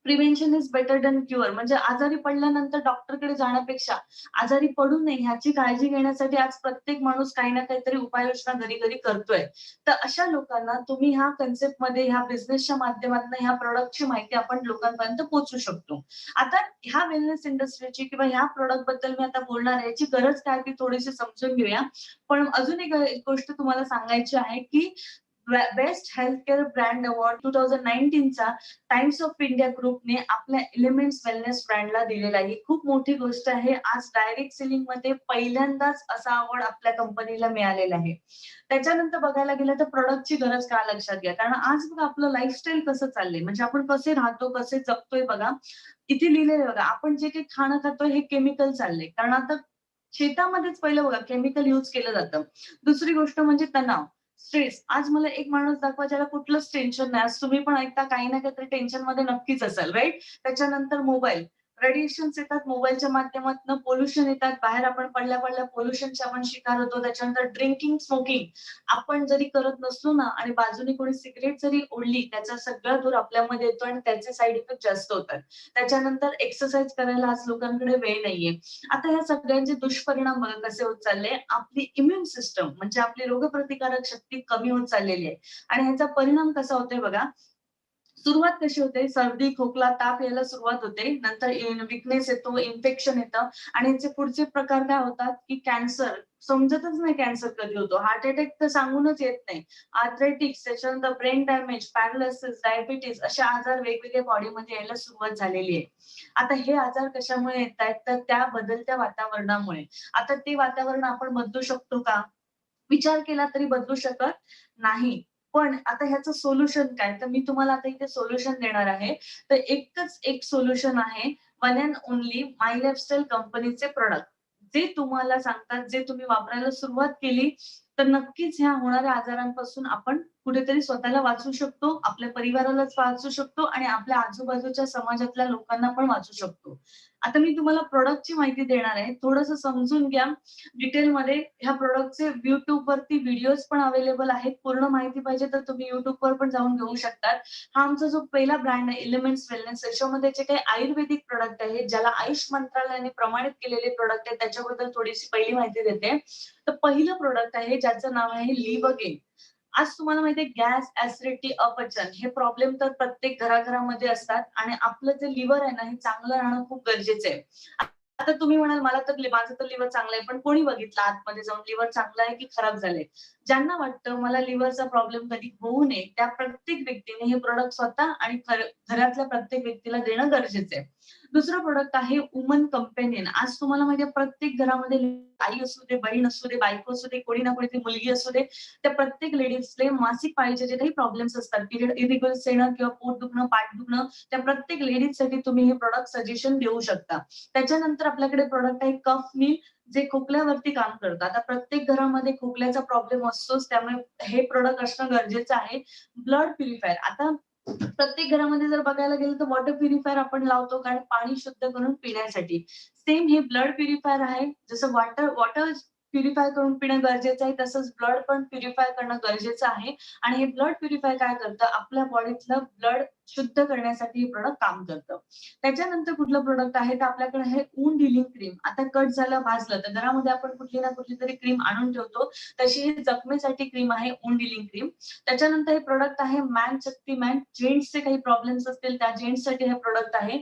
prevention is better than cure. म्हणजे आजारी पडल्यानंतर डॉक्टरकडे जाण्यापेक्षा आजारी पडू नये ह्याची काळजी घेण्यासाठी आज प्रत्येक माणूस काही ना काहीतरी उपाययोजना घरी घरी करतोय. तर अशा लोकांना तुम्ही ह्या कन्सेप्ट मध्ये ह्या बिझनेसच्या माध्यमातून ह्या प्रोडक्टची माहिती आपण लोकांपर्यंत पोहोचू शकतो. आता ह्या वेलनेस इंडस्ट्रीची किंवा ह्या प्रोडक्ट बद्दल मी आता बोलणार आहे, याची गरज काय ती थोडीशी समजून घेऊया. पण अजून एक गोष्ट तुम्हाला सांगायची आहे की best health care brand award 2019चा टाइम्स ऑफ इंडिया ग्रुपने आपल्या एलिमेंट्स वेलनेस ब्रँडला दिलेला आहे. ही खूप मोठी गोष्ट आहे. आज डायरेक्ट सेलिंग मध्ये पहिल्यांदाच असा अवॉर्ड आपल्या कंपनीला मिळालेला आहे. त्याच्यानंतर बघायला गेलं तर प्रोडक्टची गरज का लक्षात घ्या. कारण आज बघा आपलं लाईफस्टाईल कसं चाललंय, म्हणजे आपण कसे राहतो, कसे जगतोय बघा. इथे लिहिलेलं बघा, आपण जे काही खाणं खातोय हे केमिकल चाललंय. कारण आता शेतामध्येच पहिलं बघा केमिकल युज केलं जातं. दुसरी गोष्ट म्हणजे तणाव, स्ट्रेस. आज मला एक माणूस दाखवा ज्याला कुठलंच टेन्शन नाही. आज तुम्ही पण ऐकता काही ना काहीतरी टेन्शन मध्ये नक्कीच असाल, राईट? त्याच्यानंतर मोबाईल, रेडिएशन्स येतात मोबाईलच्या माध्यमातून, पोल्युशन येतात, बाहेर आपण पडल्या पडल्या पोल्युशनचे आपण शिकार होतो. त्याच्यानंतर ड्रिंकिंग, स्मोकिंग आपण जरी करत नसलो ना आणि बाजूने कोणी सिगरेट जरी ओढली त्याचा सगळा धूर आपल्यामध्ये येतो आणि त्याचे साईड इफेक्ट जास्त होतात. त्याच्यानंतर एक्सरसाइज करायला आज लोकांकडे वेळ नाहीये. आता ह्या सगळ्यांचे दुष्परिणाम बघा कसे होत चालले. आपली इम्युन सिस्टम म्हणजे आपली रोगप्रतिकारक शक्ती कमी होत चाललेली आहे. आणि ह्याचा परिणाम कसा होतोय बघा, सुरुवात कशी होते? सर्दी, खोकला, ताप यायला सुरुवात होते. नंतर विकनेस येतो, इन्फेक्शन येतं आणि याचे पुढचे प्रकार काय होतात, की कॅन्सर. समजतच नाही कॅन्सर कधी होतो. हार्ट अटॅक तर सांगूनच येत नाही. आर्थरायटिक्स, त्याच्यानंतर ब्रेन डॅमेज, पॅरालिसिस, डायबिटीज असे आजार वेगवेगळ्या बॉडीमध्ये यायला सुरुवात झालेली आहे. आता हे आजार कशामुळे येतायत? तर त्या बदलत्या वातावरणामुळे. आता ते वातावरण आपण बदलू शकतो का? विचार केला तरी बदलू शकत नाही. पण आता ह्याचं सोल्युशन काय? तर मी तुम्हाला आता इथे सोल्युशन देणार आहे. तर एकच एक सोल्युशन आहे. One and only my lifestyle कंपनीचे प्रॉडक्ट. जे तुम्हाला सांगतात, जे तुम्ही वापरायला सुरुवात केली, तर नक्कीच ह्या होणाऱ्या आजारांपासून आपण कुठेतरी स्वतःला वाचवू शकतो, आपल्या परिवारालाच वाचवू शकतो आणि आपल्या आजूबाजूच्या समाजातल्या लोकांना पण वाचवू शकतो. आता मी तुम्हाला प्रॉडक्टची माहिती देणार आहे. थोडंसं समजून घ्या. डिटेलमध्ये ह्या प्रॉडक्टचे YouTubeवरती व्हिडिओज पण अवेलेबल आहेत. पूर्ण माहिती पाहिजे तर तुम्ही YouTubeवर पण जाऊन घेऊ शकतात. हा आमचा जो पहिला ब्रँड आहे एलिमेंट्स वेलनेस त्याच्यामध्ये जे काही आयुर्वेदिक प्रॉडक्ट आहेत, ज्याला आयुष मंत्रालयाने प्रमाणित केलेले प्रॉडक्ट आहेत, त्याच्याबद्दल थोडीशी पहिली माहिती देते. तर पहिलं प्रॉडक्ट आहे ज्याचं नाव आहे लिव्हगेन. आज तुम्हाला माहिती आहे गॅस, ॲसिडिटी, अपचन हे प्रॉब्लेम तर प्रत्येक घराघरामध्ये असतात आणि आपलं जे लिव्हर आहे ना, हे चांगलं राहणं खूप गरजेचं आहे. आता तुम्ही म्हणाल मला तर माझं तर लिव्हर चांगलं आहे, पण कोणी बघितलं आतमध्ये जाऊन लिव्हर चांगलं आहे की खराब झालंय? ज्यांना वाटतं मला लिव्हरचा प्रॉब्लेम कधी होऊ नये, त्या प्रत्येक व्यक्तीने हे प्रॉडक्ट स्वतः आणि घरातल्या प्रत्येक व्यक्तीला देणं गरजेचं आहे. दुसरं प्रॉडक्ट आहे वुमन कंपेनियन. आज तुम्हाला माहिती आहे प्रत्येक घरामध्ये आई असू दे, बहीण असू दे, बायको असू दे, कोणी ना कोणीतरी मुलगी असू दे, त्या प्रत्येक लेडीजले मासिक पाळीचे जे काही प्रॉब्लेम्स असतात, पिरियड इरेग्युलर येणं किंवा पोट दुखणं, पाठ दुखणं, त्या प्रत्येक लेडीजसाठी तुम्ही हे प्रॉडक्ट सजेशन देऊ शकता. त्याच्यानंतर आपल्याकडे प्रॉडक्ट आहे कफ मील जे खोकल्यावरती काम करतं. आता प्रत्येक घरामध्ये खोकल्याचा प्रॉब्लेम असतोच, त्यामुळे हे प्रॉडक्ट असणं गरजेचं आहे. ब्लड प्युरिफायर आता प्रत्येक घरामध्ये जर बघायला गेलं तर वॉटर प्युरिफायर आपण लावतो कारण पाणी शुद्ध करून पिण्यासाठी. सेम हे ब्लड प्युरिफायर आहे. जसं वॉटर वॉटर प्युरिफाय करून पिणं गरजेचं आहे, तसंच ब्लड पण प्युरिफाय करणं गरजेचं आहे. आणि हे ब्लड प्युरिफाय काय करतं, आपल्या बॉडीतलं ब्लड शुद्ध करण्यासाठी हे प्रॉडक्ट काम करतं. त्याच्यानंतर कुठलं प्रॉडक्ट आहे तर आपल्याकडे आहे वूंड हिलिंग क्रीम. आता कट झालं, भाजलं तर घरामध्ये आपण कुठली ना कुठली तरी क्रीम आणून ठेवतो. तशी ही जखमेसाठी क्रीम आहे वूंड हिलिंग क्रीम. त्याच्यानंतर हे प्रॉडक्ट आहे मॅन शक्ती मॅन. जेंट्सचे काही प्रॉब्लेम्स असतील त्या जेंट्ससाठी हे प्रॉडक्ट आहे.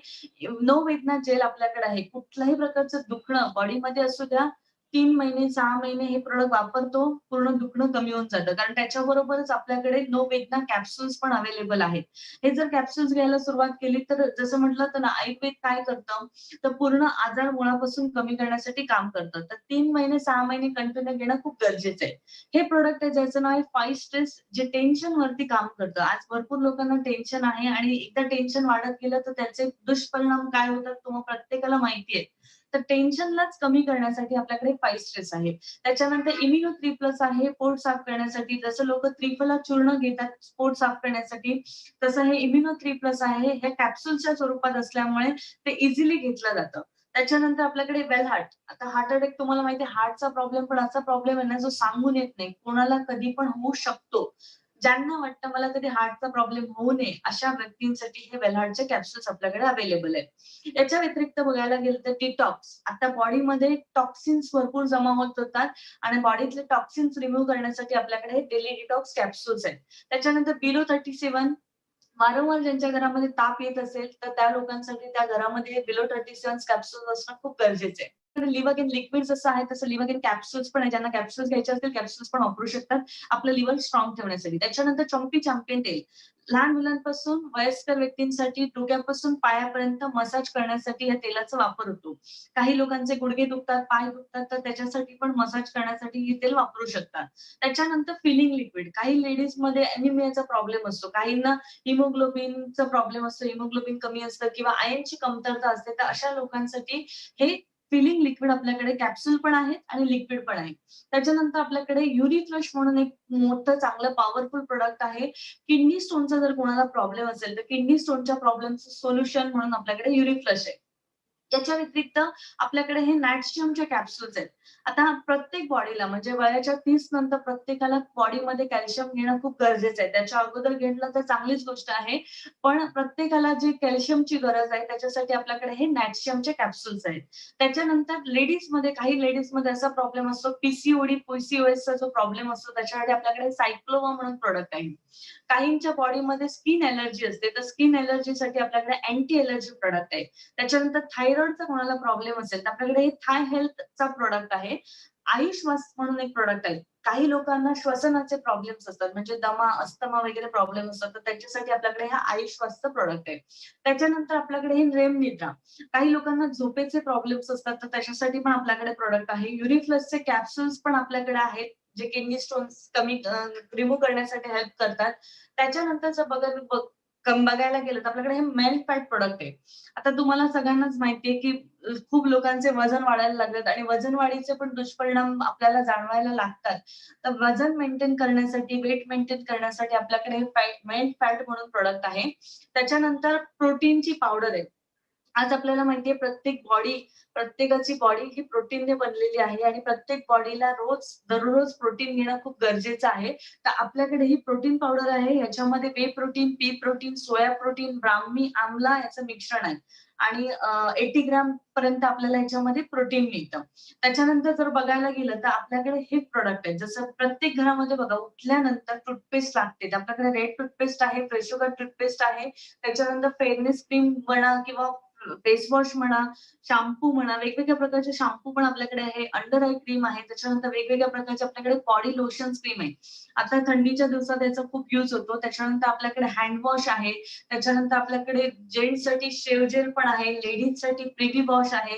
नो वेदना जेल आपल्याकडे आहे. कुठल्याही प्रकारचं दुखणं बॉडीमध्ये असू द्या, 3 महिने, 6 महिने हे प्रॉडक्ट वापरतो, पूर्ण दुखणं कमी होऊन जातं. कारण त्याच्याबरोबरच आपल्याकडे नो वेदना कॅप्सूल्स पण अवेलेबल आहेत. हे जर कॅप्सूल्स घ्यायला सुरुवात केली तर जसं म्हटलं तर ना आयुर्वेद काय करतं, तर पूर्ण आजार मुळापासून कमी करण्यासाठी काम करतं. तर 3 महिने, 6 महिने कंटिन्यू घेणं खूप गरजेचं आहे. हे प्रॉडक्ट आहे ज्याचं नाव आहे 5 स्ट्रेस जे टेन्शनवरती काम करतं. आज भरपूर लोकांना टेन्शन आहे आणि एकदा टेन्शन वाढत गेलं तर त्याचे दुष्परिणाम काय होतात तुम्हा प्रत्येकाला माहिती आहे. तर टेन्शनलाच कमी करण्यासाठी आपल्याकडे 5 स्ट्रेस आहे. त्याच्यानंतर इम्युनो 3+ आहे पोट साफ करण्यासाठी. जसं लोकं त्रिफला चूर्ण घेतात पोट साफ करण्यासाठी, तसं हे इम्युनो 3+ आहे. हे कॅप्सूलच्या स्वरूपात असल्यामुळे ते इझिली घेतलं जातं. त्याच्यानंतर आपल्याकडे वेल हार्ट. आता हार्ट अटॅक तुम्हाला माहिती आहे हार्टचा प्रॉब्लेम पण असा प्रॉब्लेम आहे ना, जो सांगून येत नाही. कोणाला कधी पण होऊ शकतो. ज्यांना वाटतं मला कधी हार्टचा प्रॉब्लेम होऊ नये, अशा व्यक्तींसाठी हे वेल हार्टचे कॅप्सूल्स आपल्याकडे अवेलेबल आहेत. याच्या व्यतिरिक्त बघायला गेलं तर डिटॉक्स. आता बॉडीमध्ये टॉक्सिन्स भरपूर जमा होत होतात आणि बॉडीतले टॉक्सिन्स रिमूव्ह करण्यासाठी आपल्याकडे डेली डिटॉक्स कॅप्सूल्स आहेत. त्याच्यानंतर बिलो 37 वारंवार ज्यांच्या घरामध्ये ताप येत असेल, तर त्या लोकांसाठी त्या घरामध्ये बिलो 37 कॅप्सूल्स असणं खूप गरजेचं आहे. तर लिव्हर लिक्विड जसं आहे, तसं लिव्हर कॅप्सूल्स पण आहे. ज्यांना कॅप्सूल्स घ्यायचे असतील, कॅप्सूल्स पण वापरू शकतात. आपलं लिव्हर स्ट्रॉंग ठेवण्यासाठी. त्याच्यानंतर चॉम्पी चॅम्पियन तेल. लहान मुलांपासून वयस्कर व्यक्तींसाठी डोक्यापासून पायापर्यंत मसाज करण्यासाठी या तेलाचा वापर होतो. काही लोकांचे गुडघे दुखतात, पाय दुखतात, तर त्याच्यासाठी पण मसाज करण्यासाठी हे तेल वापरू शकतात. त्याच्यानंतर फिलिंग लिक्विड. काही लेडीजमध्ये एनिमियाचा प्रॉब्लेम असतो. काहींना हिमोग्लोबिनचा प्रॉब्लेम असतो, हिमोग्लोबिन कमी असतं किंवा आयर्नची कमतरता असते. तर अशा लोकांसाठी हे फिलिंग लिक्विड आपल्याकडे कॅप्सूल पण आहेत आणि लिक्विड पण आहे. त्याच्यानंतर आपल्याकडे युरिफ्लश म्हणून एक मोठं चांगलं पॉवरफुल प्रॉडक्ट आहे. किडनी स्टोनचा जर कोणाला प्रॉब्लेम असेल, तर किडनी स्टोनच्या प्रॉब्लेमचं सोल्युशन म्हणून आपल्याकडे युरिफ्लश आहे. याच्या व्यतिरिक्त आपल्याकडे हे नॅट्शियमचे कॅप्सूल्स आहेत. आता प्रत्येक बॉडीला म्हणजे वयाच्या 30 नंतर प्रत्येकाला बॉडीमध्ये कॅल्शियम घेणं खूप गरजेचं आहे. त्याच्या अगोदर घेतलं तर चांगलीच गोष्ट आहे. पण प्रत्येकाला जी कॅल्शियमची गरज आहे त्याच्यासाठी आपल्याकडे हे नॅट्शियमचे कॅप्सूल्स आहेत. त्याच्यानंतर लेडीजमध्ये काही लेडीजमध्ये असा प्रॉब्लेम असतो पीसीओडी, पीसीओएसचा जो प्रॉब्लेम असतो त्याच्यासाठी आपल्याकडे सायक्लोवा म्हणून प्रॉडक्ट आहे. काहींच्या बॉडीमध्ये स्किन एलर्जी असते, तर स्किन एलर्जीसाठी आपल्याकडे अँटी एलर्जी प्रॉडक्ट आहे. त्याच्यानंतर थायरॉइडचा कोणाला प्रॉब्लेम असेल तर आपल्याकडे हे थाय हेल्थचा प्रॉडक्ट आहे. आयुष श्वास म्हणून एक प्रॉडक्ट आहे. काही लोकांना श्वसनाचे प्रॉब्लेम्स असतात म्हणजे दमा, अस्थमा वगैरे प्रॉब्लेम असतात तर त्याच्यासाठी आपल्याकडे हा आयुष श्वासचा प्रॉडक्ट आहे. त्याच्यानंतर आपल्याकडे हे रेम निद्रा. काही लोकांना झोपेचे प्रॉब्लेम्स असतात तर त्याच्यासाठी पण आपल्याकडे प्रॉडक्ट आहे. युरिफ्लसचे कॅप्सूल्स पण आपल्याकडे आहेत जे किडनी स्टोन्स कमी रिमूव्ह करण्यासाठी हेल्प करतात. त्याच्यानंतर जर बघायला गेलं तर आपल्याकडे हे मेल्ट फॅट प्रॉडक्ट आहे. आता तुम्हाला सगळ्यांनाच माहितीये की खूप लोकांचे वजन वाढायला लागलेत आणि वजन वाढीचे पण दुष्परिणाम आपल्याला जाणवायला लागतात. तर वजन मेंटेन करण्यासाठी, वेट मेंटेन करण्यासाठी आपल्याकडे मेल्ट फॅट म्हणून प्रॉडक्ट आहे. त्याच्यानंतर प्रोटीनची पावडर आहे. आज आपल्याला माहितीये प्रत्येकाची बॉडी ही प्रोटीनने बनलेली आहे आणि प्रत्येक बॉडीला दररोज प्रोटीन घेणं खूप गरजेचं आहे. तर आपल्याकडे ही प्रोटीन पावडर आहे. याच्यामध्ये whey protein, P protein, soya protein, Brahmi आमला याचं मिश्रण आहे आणि 80 ग्रॅम पर्यंत आपल्याला याच्यामध्ये प्रोटीन मिळतं. त्याच्यानंतर जर बघायला गेलं तर आपल्याकडे हे प्रॉडक्ट आहे. जसं प्रत्येक घरामध्ये बघा उठल्यानंतर टूथपेस्ट लागते. आपल्याकडे रेड टूथपेस्ट आहे, फ्रेशोगर टूथपेस्ट आहे. त्याच्यानंतर फेअरनेस क्रीम म्हणा किंवा फेस वॉश म्हणा, शॅम्पू म्हणा, वेगवेगळ्या प्रकारचे शॅम्पू पण आपल्याकडे आहे. अंडर आय क्रीम आहे. त्याच्यानंतर वेगवेगळ्या प्रकारचे आपल्याकडे बॉडी लोशन्स क्रीम आहे. आता थंडीच्या दिवसात याचा खूप यूज होतो. त्याच्यानंतर आपल्याकडे हँड वॉश आहे. त्याच्यानंतर आपल्याकडे जेंट्ससाठी शेव्ह जेल पण आहे. लेडीजसाठी प्रिव्ही वॉश आहे.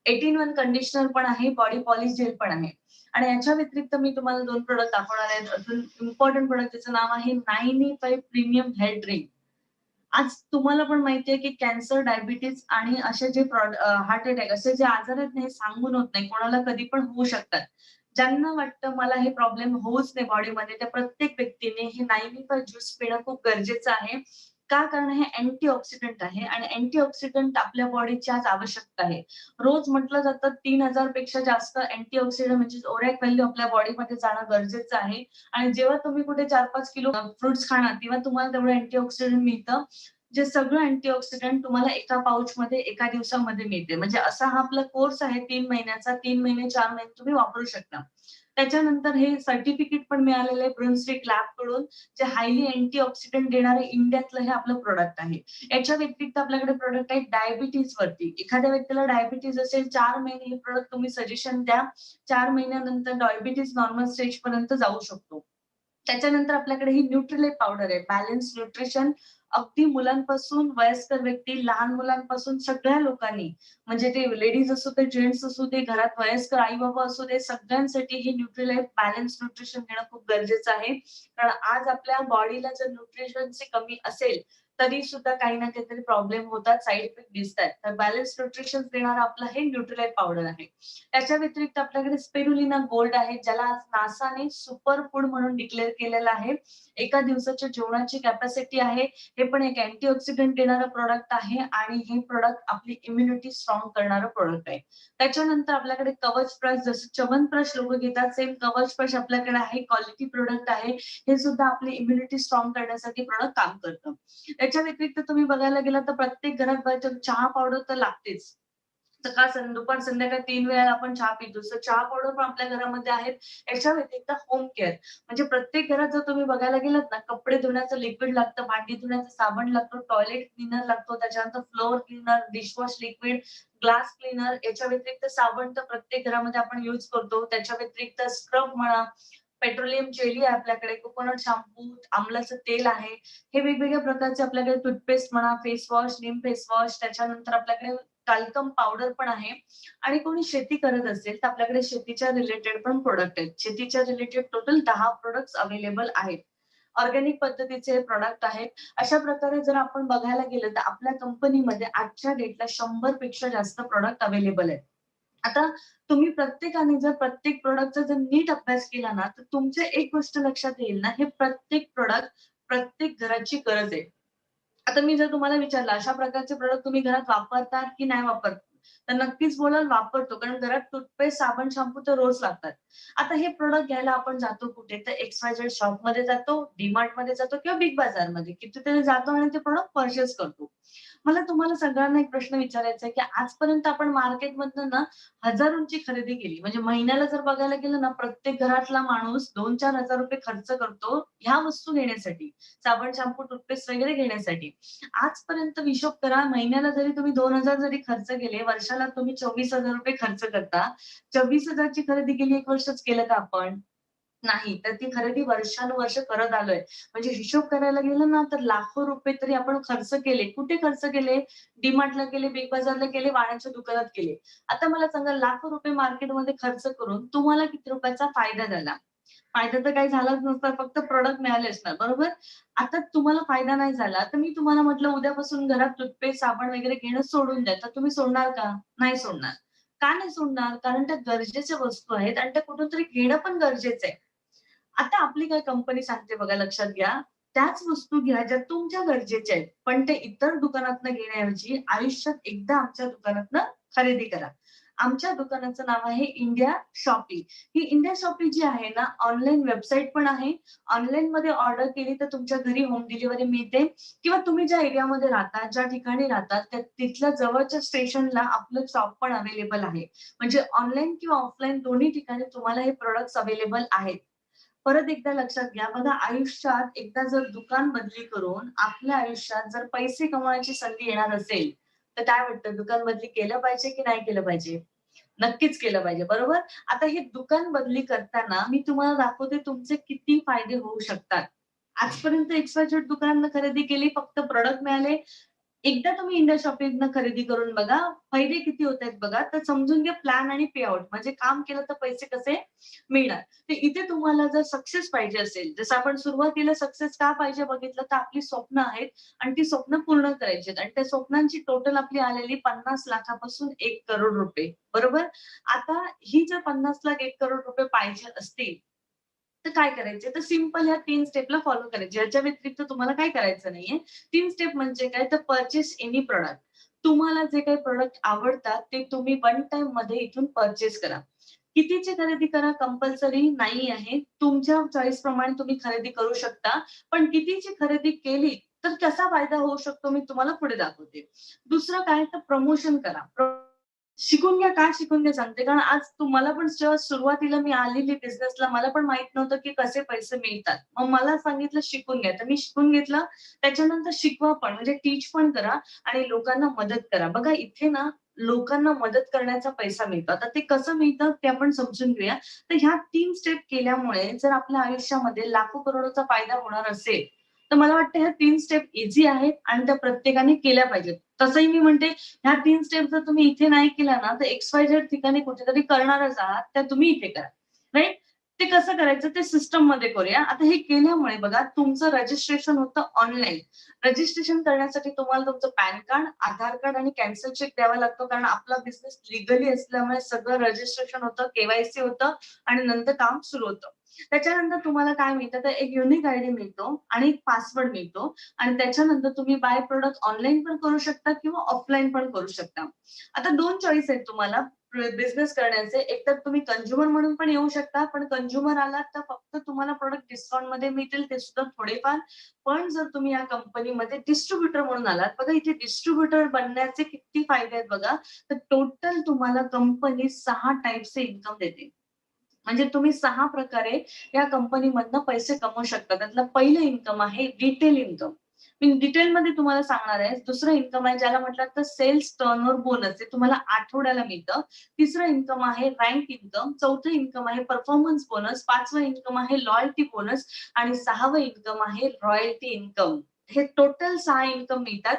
18 in 1 कंडिशनर पण आहे. बॉडी पॉलिश जेल पण आहे. आणि याच्या व्यतिरिक्त मी तुम्हाला 2 प्रॉडक्ट दाखवणार आहेत. अजून इम्पोर्टंट प्रॉडक्ट त्याचं नाव आहे 95 प्रीमियम हेल्थ ड्रिंक. आज तुम्हाला पण माहितीये की कॅन्सर, डायबिटीज आणि असे जे हार्ट अटॅक असे जे आजार आहेत ना, हे सांगून होत नाही. कोणाला कधी पण होऊ शकतात. ज्यांना वाटतं मला हे प्रॉब्लेम होऊच नाही बॉडीमध्ये, त्या प्रत्येक व्यक्तीने हे 95 ज्यूस पिणं खूप गरजेचं आहे. का? कारण हे अँटीऑक्सिडंट आहे आणि अँटीऑक्सिडंट आपल्या बॉडीची आज आवश्यकता आहे. रोज म्हटलं जातं 3000 पेक्षा जास्त अँटीऑक्सिडंट म्हणजे ओरॅक व्हॅल्यू आपल्या बॉडीमध्ये जाणं गरजेचं आहे. आणि जेव्हा तुम्ही कुठे 4-5 किलो फ्रुट्स खाणार तेव्हा तुम्हाला तेवढं अँटीऑक्सिडंट मिळतं. जे सगळं अँटीऑक्सिडंट तुम्हाला एका पाउचमध्ये एका दिवसामध्ये मिळते. म्हणजे असा हा आपला कोर्स आहे 3 महिन्याचा. 3 महिने, 4 महिने तुम्ही वापरू शकता. त्याच्यानंतर हे सर्टिफिकेट पण मिळालेलं आहे ब्रुन्सविक लॅबकडून, जे हायली अँटीऑक्सिडंट देणारे इंडियातलं हे आपलं प्रॉडक्ट आहे. याच्या व्यतिरिक्त आपल्याकडे प्रॉडक्ट आहे डायबिटीज वरती. एखाद्या व्यक्तीला डायबिटीज असेल 4 महिने हे प्रॉडक्ट तुम्ही सजेशन द्या. 4 महिन्यानंतर डायबिटीज नॉर्मल स्टेजपर्यंत जाऊ शकतो. त्याच्यानंतर आपल्याकडे ही न्यूट्रिलाइट पावडर आहे. बॅलन्स न्यूट्रिशन अगदी मुलांपासून वयस्कर व्यक्ती, लहान मुलांपासून सगळ्या लोकांनी म्हणजे ते लेडीज असो ते जेंट्स असू दे, घरात वयस्कर आई-बाबा असू दे, सगळ्यांसाठी ही न्यूट्रिलाइट बॅलन्स न्यूट्रिशन घेणं खूप गरजेचं आहे. कारण आज आपल्या बॉडीला जर न्यूट्रिशनची कमी असेल, तरी सुद्धा काही ना काहीतरी प्रॉब्लेम होतात, साइड इफेक्ट दिसतात. तर बॅलन्स न्यूट्रिशन देणारं आपलं हे न्यूट्रिलाइट पावडर आहे. त्याच्या व्यतिरिक्त आपल्याकडे स्पिरुलिना गोल्ड आहे, ज्याला आज नासाने सुपर फूड म्हणून डिक्लेअर केलेलं आहे. एका दिवसाच्या जेवणाची कॅपॅसिटी आहे. हे पण एक अँटीऑक्सिडंट देणारं प्रॉडक्ट आहे आणि हे प्रॉडक्ट आपली इम्युनिटी स्ट्रॉंग करणारं प्रॉडक्ट आहे. त्याच्यानंतर आपल्याकडे कवचप्राश जसं च्यवनप्राश लोकं घेतात, सेम कवचप्राश आपल्याकडे आहे. क्वालिटी प्रॉडक्ट आहे. हे सुद्धा आपली इम्युनिटी स्ट्रॉंग करण्यासाठी प्रॉडक्ट काम करतं. त्याच्या व्यतिरिक्त तुम्ही बघायला गेलात तर प्रत्येक घरात चहा पावडर तर लागतेच. सकाळ, दुपार, संध्याकाळ 3 वेळेला आपण चहा पितो. तर चहा पावडर पण आपल्या घरामध्ये आहेत. याच्या व्यतिरिक्त होम केअर म्हणजे प्रत्येक घरात जर तुम्ही बघायला गेलात ना, कपडे धुण्याचं लिक्विड लागतं, भांडी धुण्याचं साबण लागतो, टॉयलेट क्लीनर लागतो, त्याच्यानंतर floor cleaner, dishwash liquid, glass cleaner याच्या व्यतिरिक्त साबण तर प्रत्येक घरामध्ये आपण यूज करतो. त्याच्या व्यतिरिक्त स्क्रब म्हणा, पेट्रोलियम जेली आहे आपल्याकडे, कोकोनट शॅम्पू, आमलाचं तेल आहे. हे वेगवेगळ्या प्रकारचे आपल्याकडे टूथपेस्ट म्हणा, फेस वॉश, नीम फेस वॉश, त्याच्यानंतर आपल्याकडे टाल्कम पावडर पण आहे आणि कोणी शेती करत असेल तर आपल्याकडे शेतीच्या रिलेटेड पण प्रॉडक्ट आहेत. शेतीच्या रिलेटेड टोटल 10 प्रॉडक्ट्स अवेलेबल आहेत. ऑर्गॅनिक पद्धतीचे प्रॉडक्ट आहेत. अशा प्रकारे जर आपण बघायला गेलं तर आपल्या कंपनीमध्ये आजच्या डेटला 100 पेक्षा जास्त प्रॉडक्ट अवेलेबल आहेत. आता तुम्ही प्रत्येकाने जर प्रत्येक प्रॉडक्टचा जर नीट अभ्यास केला ना, तर तुमच्या एक गोष्ट लक्षात येईल ना, हे प्रत्येक प्रॉडक्ट प्रत्येक घराची गरज आहे. आता मी जर तुम्हाला विचारलं अशा प्रकारचे प्रॉडक्ट तुम्ही घरात वापरतात की नाही वापरत? तर नक्कीच बोलाल वापरतो, कारण घरात टूथपेस्ट, साबण, शॅम्पू तर रोज लागतात. आता हे प्रॉडक्ट घ्यायला आपण जातो कुठे? तर XYZ शॉपमध्ये जातो, DMartमध्ये जातो किंवा बिग बाजारमध्ये कितीतरी जातो आणि ते प्रॉडक्ट पर्चेस करतो. मला तुम्हाला सगळ्यांना एक प्रश्न विचारायचा आहे, की आजपर्यंत आपण मार्केटमधनं ना हजारोंची खरेदी केली. म्हणजे महिन्याला जर बघायला गेलं ना, प्रत्येक घरातला माणूस ₹2,000-4,000 खर्च करतो ह्या वस्तू घेण्यासाठी. साबण, शॅम्पू, टूथपेस्ट वगैरे घेण्यासाठी. आजपर्यंत हिशोब करा, महिन्याला जरी तुम्ही 2,000 जरी खर्च केले, वर्षाला तुम्ही ₹24,000 खर्च करता. 24,000 ची खरेदी केली 1 वर्षच केलं का आपण? नाही. तर ती खरेदी वर्षानुवर्ष करत आलोय. म्हणजे हिशोब करायला गेलं ना, तर लाखो रुपये तरी आपण खर्च केले. कुठे खर्च केले? DMartला केले, बिग बाजारला केले, वाण्याच्या दुकानात केले. आता मला सांगा लाखो रुपये मार्केटमध्ये खर्च करून तुम्हाला किती रुपयाचा फायदा झाला? फायदा तर काही झालाच नसता, फक्त प्रॉडक्ट मिळाले असणार, बरोबर? आता तुम्हाला फायदा नाही झाला, तर मी तुम्हाला म्हटलं उद्यापासून घरात टूथपेस्ट, साबण वगैरे घेणं सोडून द्या. तर तुम्ही सोडणार का? नाही सोडणार. का नाही सोडणार? कारण त्या गरजेच्या वस्तू आहेत आणि त्या कुठून तरी घेणं पण गरजेचं आहे. आता आपली काय कंपनी सांगते बघा लक्षात घ्या. त्याच वस्तू घ्या ज्या तुमच्या गरजेच्या आहेत. पण ते इतर दुकानातनं घेण्याऐवजी आयुष्यात एकदा आमच्या दुकानातनं खरेदी करा. आमच्या दुकानाचं नाव आहे इंडिया शॉपी. ही इंडिया शॉपी जी आहे ना, ऑनलाईन वेबसाईट पण आहे. ऑनलाईनमध्ये ऑर्डर केली तर तुमच्या घरी होम डिलिव्हरी मिळते किंवा तुम्ही ज्या एरियामध्ये राहता, ज्या ठिकाणी राहतात, त्या तिथल्या जवळच्या स्टेशनला आपलं शॉप पण अवेलेबल आहे. म्हणजे ऑनलाईन किंवा ऑफलाईन दोन्ही ठिकाणी तुम्हाला हे प्रॉडक्ट्स अवेलेबल आहेत. परत एकदा लक्षात घ्या बघा, आयुष्यात एकदा जर दुकान बदली करून आपल्या आयुष्यात जर पैसे कमवण्याची संधी येणार असेल, तर काय वाटतं दुकान बदली केलं पाहिजे की नाही केलं पाहिजे? नक्कीच केलं पाहिजे, बरोबर? आता हे दुकान बदली करताना मी तुम्हाला दाखवते तुमचे किती फायदे होऊ शकतात. आजपर्यंत XYZ दुकानातनं खरेदी केली, फक्त प्रॉडक्ट मिळाले. एकदा तुम्ही इंडिया शॉपिंगनं खरेदी करून बघा, फायदे किती होतायत बघा. तर समजून घ्या प्लॅन आणि पे आउट म्हणजे काम केलं तर पैसे कसे मिळणार. तर इथे तुम्हाला जर सक्सेस पाहिजे असेल, जसं आपण सुरुवातीला सक्सेस का पाहिजे बघितलं, तर आपली स्वप्न आहेत आणि ती स्वप्न पूर्ण करायची आहेत आणि त्या स्वप्नांची टोटल आपली आलेली 50 लाखापासून 1 करोड रुपये, बरोबर? आता ही जर 50 लाख 1 करोड रुपये पाहिजे असतील, तर काय करायचे? तर सिंपल ह्या 3 स्टेपला फॉलो करायचे. याच्या व्यतिरिक्त तुम्हाला काही करायचं नाहीये. 3 स्टेप म्हणजे काय? तर पर्चेस एनी प्रॉडक्ट. तुम्हाला जे काही प्रॉडक्ट आवडतात, ते तुम्ही वन टाईममध्ये इथून पर्चेस करा. कितीची खरेदी करा कंपल्सरी नाही आहे. तुमच्या चॉईस प्रमाणे तुम्ही खरेदी करू शकता. पण कितीची खरेदी केली, तर कसा फायदा होऊ शकतो मी तुम्हाला पुढे दाखवते. दुसरं काय तर प्रमोशन करा. शिकून घ्या, का शिकून घ्या सांगते. कारण आज तुम्हाला पण जेव्हा सुरुवातीला मी आलेली बिझनेसला मला पण माहित नव्हतं, की कसे पैसे मिळतात. मग मला सांगितलं शिकून घ्या. तर मी शिकून घेतलं. त्याच्यानंतर शिकवा पण म्हणजे टीच पण करा आणि लोकांना मदत करा. बघा इथे ना लोकांना मदत करण्याचा पैसा मिळतो. आता ते कसं मिळतं ते आपण समजून घेऊया. तर ह्या 3 स्टेप केल्यामुळे जर आपल्या आयुष्यामध्ये लाखो करोडोचा फायदा होणार असेल, तर मला वाटतं ह्या 3 स्टेप ईझी आहेत आणि त्या प्रत्येकाने केल्या पाहिजेत. तसंही मी म्हणते ह्या 3 स्टेप जर तुम्ही इथे नाही केल्या ना, तर XYZ ठिकाणी कुठेतरी करणारच आहात, त्या तुम्ही इथे करा. राइट? ते कसं करायचं ते सिस्टममध्ये करूया. आता हे केल्यामुळे बघा तुमचं रजिस्ट्रेशन होतं ऑनलाईन. रजिस्ट्रेशन करण्यासाठी तुम्हाला तुमचं पॅन कार्ड, आधार कार्ड आणि कॅन्सल चेक द्यावा लागतो. कारण आपला बिझनेस लीगली असल्यामुळे सगळं रजिस्ट्रेशन होतं, के होतं आणि नंतर काम सुरू होतं. त्याच्यानंतर तुम्हाला काय मिळतं तर एक युनिक आयडी मिळतो आणि एक पासवर्ड मिळतो आणि त्याच्यानंतर तुम्ही बाय प्रॉडक्ट ऑनलाईन पण करू शकता किंवा ऑफलाईन पण करू शकता. आता 2 चॉईस आहेत तुम्हाला बिझनेस करण्याचे. एकतर तुम्ही कंझ्युमर म्हणून पण येऊ शकता, पण कंझ्युमर आलात तर फक्त तुम्हाला प्रॉडक्ट डिस्काउंटमध्ये मिळतील ते सुद्धा थोडेफार. पण जर तुम्ही या कंपनीमध्ये डिस्ट्रिब्युटर म्हणून आलात, बघा इथे डिस्ट्रिब्युटर बनण्याचे किती फायदे आहेत बघा. तर टोटल तुम्हाला कंपनी 6 टाइप्सचे इन्कम देते. म्हणजे तुम्ही 6 प्रकारे या कंपनीमधनं पैसे कमवू शकता. त्यातलं पहिलं इन्कम आहे रिटेल इन्कम. मी डिटेलमध्ये तुम्हाला सांगणार आहे. दुसरं इन्कम आहे ज्याला म्हटलं तर सेल्स टर्नओव्हर बोनस ते तुम्हाला आठवड्याला मिळतं. तिसरं इन्कम आहे रँक इन्कम. चौथं इन्कम आहे परफॉर्मन्स बोनस. 5वं इन्कम आहे लॉयल्टी बोनस आणि 6वं इन्कम आहे रॉयल्टी इन्कम. हे टोटल 6 इन्कम मिळतात.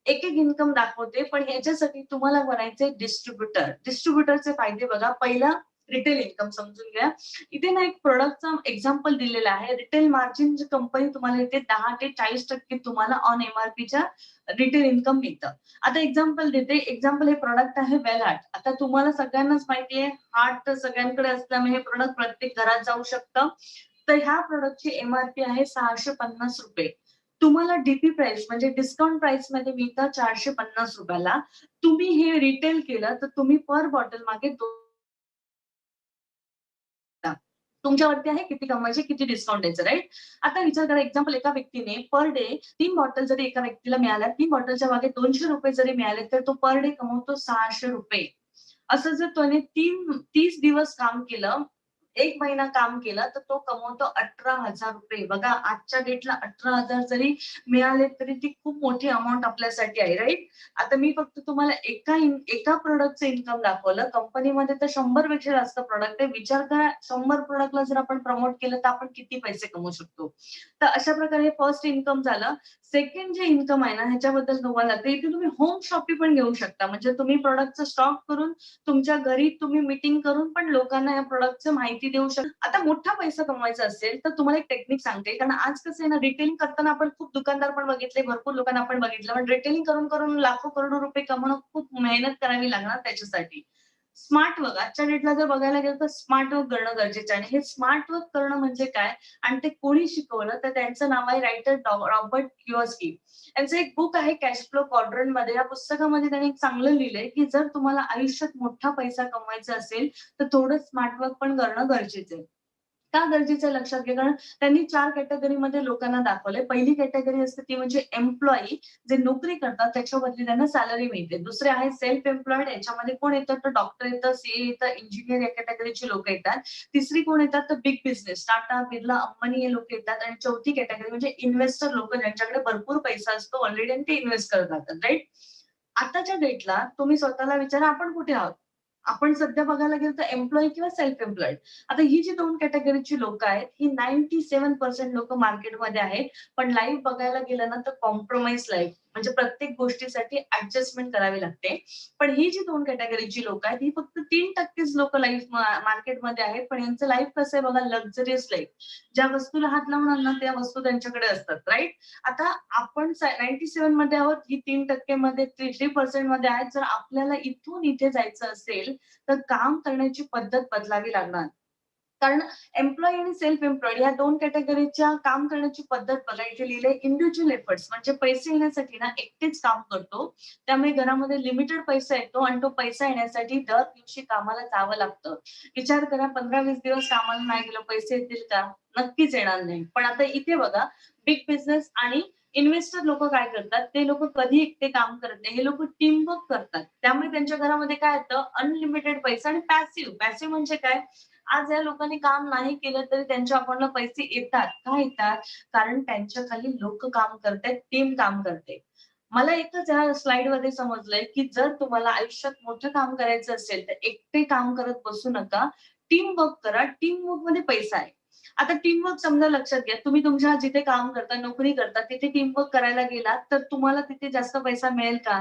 एक-एक इन्कम दाखवते, पण ह्याच्यासाठी तुम्हाला बनायचंय डिस्ट्रिब्युटर. डिस्ट्रिब्युटरचे फायदे बघा. पहिला रिटेल इन्कम समजून घ्या. इथे ना एक प्रॉडक्टचा एक्झाम्पल दिलेला आहे. रिटेल मार्जिन जी कंपनी तुम्हाला इथे 10% ते 40% तुम्हाला ऑन एम-आर-पीच्या रिटेल इन्कम मिळतं. आता एक्झाम्पल देते. एक्झाम्पल हे प्रॉडक्ट आहे वेल आर्ट. आता तुम्हाला सगळ्यांनाच माहिती आहे हार्ट तर सगळ्यांकडे असल्यामुळे हे प्रॉडक्ट प्रत्येक घरात जाऊ शकतं. तर ह्या प्रॉडक्टची एम-आर-पी आहे ₹650. तुम्हाला डीपी प्राइस म्हणजे डिस्काउंट प्राइस मध्ये मिळतं 450 रुपयाला. तुम्ही हे रिटेल केलं तर तुम्ही पर बॉटल मागे तुमच्यावरती आहे किती कमवायचे, किती डिस्काउंट द्यायचं, राइट? आता विचार करा, एक्झाम्पल एका व्यक्तीने पर डे 3 बॉटल जरी एका व्यक्तीला मिळाल्या, 3 बॉटलच्या मागे ₹200 जरी मिळाले, तर तो पर डे कमवतो ₹600. असं जर त्याने 30 दिवस काम केलं, 1 महिना काम केलं, तर तो कमवतो ₹18,000. बघा, आजच्या डेटला 18,000 जरी मिळाले, तरी ती खूप मोठी अमाउंट आपल्यासाठी आहे, राइट? आता मी फक्त तुम्हाला एका प्रॉडक्टचं इन्कम दाखवलं. कंपनीमध्ये तर 100 पेक्षा जास्त प्रॉडक्ट आहे. विचार करा, 100 प्रॉडक्टला जर आपण प्रमोट केलं, तर आपण किती पैसे कमवू शकतो. तर अशा प्रकारे फर्स्ट इन्कम झालं. सेकंड जे इन्कम आहे ना, ह्याच्याबद्दल तुम्हाला तर इथे तुम्ही होम शॉपिंग पण घेऊ शकता. म्हणजे तुम्ही प्रॉडक्टचा स्टॉक करून तुमच्या घरी तुम्ही मीटिंग करून पण लोकांना या प्रॉडक्टची माहिती देऊ शकता. आता मोठा पैसा कमवायचा असेल, तर तुम्हाला एक टेक्निक सांगते. कारण आज कसं आहे ना, रिटेलिंग करताना आपण खूप दुकानदार पण बघितले, भरपूर लोकांना आपण बघितलं. पण रिटेलिंग करून लाखो करोडो रुपये कमवणं खूप मेहनत करावी लागणार त्याच्यासाठी. स्मार्ट वर्क आजच्या डेटला जर बघायला गेलं तर स्मार्ट वर्क करणं गरजेचं आहे. आणि हे स्मार्ट वर्क करणं म्हणजे काय आणि ते कोणी शिकवलं, तर त्यांचं नाव आहे रायटर रॉबर्ट किओस्की. त्यांचं एक बुक आहे कॅश फ्लो क्वाड्रंट मध्ये. या पुस्तकामध्ये त्यांनी एक चांगलं लिहिलंय, की जर तुम्हाला आयुष्यात मोठा पैसा कमवायचा असेल, तर थोडं स्मार्ट वर्क पण करणं गरजेचं आहे. का गरजेचं आहे लक्षात घ्या. कारण त्यांनी 4 कॅटेगरीमध्ये लोकांना दाखवलंय. पहिली कॅटेगरी असते ती म्हणजे एम्प्लॉयी, जे नोकरी करतात त्याच्या बदली त्यांना सॅलरी मिळते. दुसरे आहे सेल्फ एम्प्लॉईड, याच्यामध्ये कोण येतं, तर डॉक्टर येतं, सीए येतं, इंजिनियर या कॅटेगरीची लोकं येतात. तिसरी कोण येतात, तर बिग बिझनेस, टाटा, बिर्ला, अंबानी हे लोकं येतात. आणि चौथी कॅटेगरी म्हणजे इन्व्हेस्टर लोकं, ज्यांच्याकडे भरपूर पैसा असतो ऑलरेडी आणि ते इन्व्हेस्ट करत राहतात, राइट? आताच्या डेटला तुम्ही स्वतःला विचारा, आपण कुठे आहोत? आपण सध्या बघायला गेलो तर एम्प्लॉयी किंवा सेल्फ एम्प्लॉईड. आता ही जी 2 कॅटेगरीची लोकं आहेत, ही 97% लोकं मार्केटमध्ये आहेत. पण लाईफ बघायला गेलं ना, तर कॉम्प्रोमाईज लाईफ. म्हणजे प्रत्येक गोष्टीसाठी ॲडजस्टमेंट करावी लागते. पण ही जी 2 कॅटेगरीची लोकं आहेत, ही फक्त 3%च लोकं लाईफ मार्केटमध्ये आहेत. पण यांचं लाईफ कसं आहे बघा, लक्झरियस लाईफ. ज्या वस्तूला हात लावणार ना, त्या वस्तू त्यांच्याकडे असतात, राइट? आता आपण 97 मध्ये आहोत, ही 3% मध्ये 3% मध्ये आहेत. जर आपल्याला इथून इथे जायचं असेल, तर काम करण्याची पद्धत बदलावी लागणार. कारण एम्प्लॉयी आणि सेल्फ एम्प्लॉईड या 2 कॅटेगरीच्या काम करण्याची पद्धत बघा. इथे लिहिलंय इंडिव्हिज्युअल एफर्ट्स, म्हणजे पैसे येण्यासाठी ना एकटेच काम करतो. त्यामुळे घरामध्ये लिमिटेड पैसा येतो आणि तो पैसा येण्यासाठी दर दिवशी कामाला जावं लागतं. विचार करा, 15-20 दिवस कामाला नाही गेलं, पैसे येतील का? नक्कीच येणार नाही. पण आता इथे बघा, बिग बिझनेस आणि इन्व्हेस्टर लोकं काय करतात, ते लोकं कधी एकटे काम करत नाही. हे लोकं टीमवर्क करतात. त्यामुळे त्यांच्या घरामध्ये काय येतं, अनलिमिटेड पैसा. आणि पॅसिव्ह. पॅसिव्ह म्हणजे काय? आज या लोकांनी काम नाही केलं तरी त्यांच्या अकाउंटला पैसे येतात. का येतात? कारण त्यांच्या खाली लोकं काम करतायत, टीम काम करते. मला एकच ह्या स्लाइडमध्ये समजलंय, की जर तुम्हाला आयुष्यात मोठं काम करायचं असेल, तर एकटे काम करत बसू नका. टीम वर्क करा. टीम वर्कमध्ये पैसा आहे. आता टीम वर्क समजा लक्षात घ्या, तुम्ही तुमच्या जिथे काम करता, नोकरी करता, तिथे टीम वर्क करायला गेलात, तर तुम्हाला तिथे जास्त पैसा मिळेल का?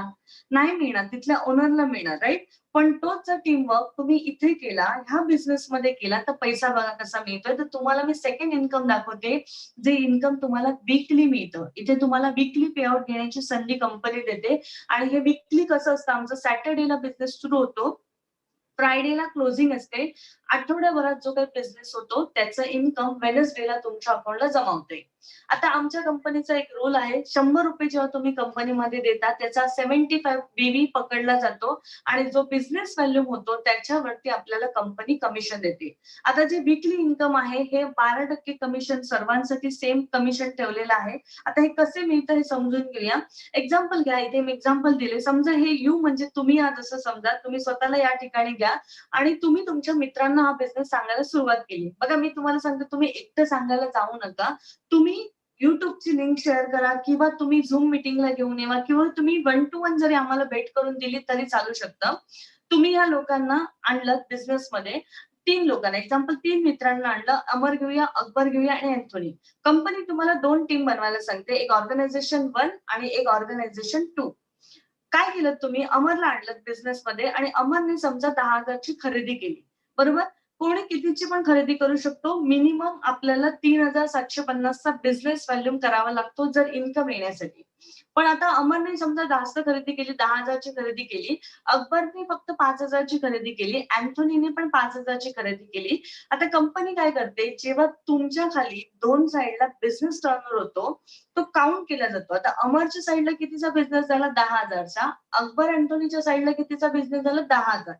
नाही मिळणार. तिथल्या ओनरला मिळणार, राइट? पण तोच जर टीमवर्क तुम्ही इथे केला, ह्या बिझनेसमध्ये केला, तर पैसा बघा कसा मिळतोय. तर तुम्हाला मी सेकंड इन्कम दाखवते, जे इन्कम तुम्हाला वीकली मिळतं. इथे तुम्हाला वीकली पे आउट घेण्याची संधी कंपनी देते. आणि हे वीकली कसं असतं, आमचं सॅटर्डेला बिझनेस सुरू होतो. फ्रायडेला क्लोजिंग असते. आठवड्याभरात जो काही बिझनेस होतो, त्याचं इन्कम वेडनेसडेला तुमच्या अकाउंटला जमा होते. आता आमच्या कंपनीचा एक रूल आहे, ₹100 जेव्हा तुम्ही कंपनीमध्ये देता, त्याचा 75 बी पकडला जातो आणि जो बिझनेस व्हॉल्यूम होतो, त्याच्यावरती आपल्याला कंपनी कमिशन देते. आता जे वीकली इन्कम आहे, हे 12% कमिशन, सर्वांसाठी सेम कमिशन ठेवलेलं आहे. आता हे कसे मिळतं हे समजून घेऊया. एक्झाम्पल घ्या, इथे मी एक्झाम्पल दिले. समजा हे यू म्हणजे तुम्ही आहात असं समजा. तुम्ही स्वतःला या ठिकाणी घ्या आणि तुम्ही तुमच्या मित्रांना हा बिझनेस सांगायला सुरुवात केली. बघा, मी तुम्हाला सांगते, तुम्ही एकटं सांगायला जाऊ नका. तुम्ही YouTubeची लिंक शेअर करा किंवा तुम्ही Zoom मीटिंगला घेऊन येवा किंवा तुम्ही वन टू वन जरी आम्हाला भेट करून दिली तरी चालू शकतं. तुम्ही या लोकांना आणलं बिझनेसमध्ये. 3 लोकांना, एक्झाम्पल 3 मित्रांना आणलं. अमर घेऊया, अकबर घेऊया आणि अँथोनी. कंपनी तुम्हाला 2 टीम बनवायला सांगते. एक ऑर्गनायझेशन 1 आणि एक ऑर्गनायझेशन 2. काय केलं तुम्ही? अमरला आणलं बिझनेसमध्ये आणि अमरने समजा 10,000 ची खरेदी केली. बरोबर? कोणी कितीची पण खरेदी करू शकतो. मिनिमम आपल्याला 3,750चा बिझनेस व्हॉल्यूम करावा लागतो जर इन्कम येण्यासाठी. पण आता अमरने समजा जास्त खरेदी केली, 10,000ची खरेदी केली. अकबरने फक्त 5,000ची खरेदी केली. अँथोनीने पण 5,000ची खरेदी केली. आता कंपनी काय करते, जेव्हा तुमच्या खाली 2 साइडला बिझनेस टर्नओव्हर होतो, तो काउंट केला जातो. आता अमरच्या साइडला कितीचा बिझनेस झाला? 10,000चा. अकबर अँथोनीच्या साइडला कितीचा बिझनेस झाला? 10,000.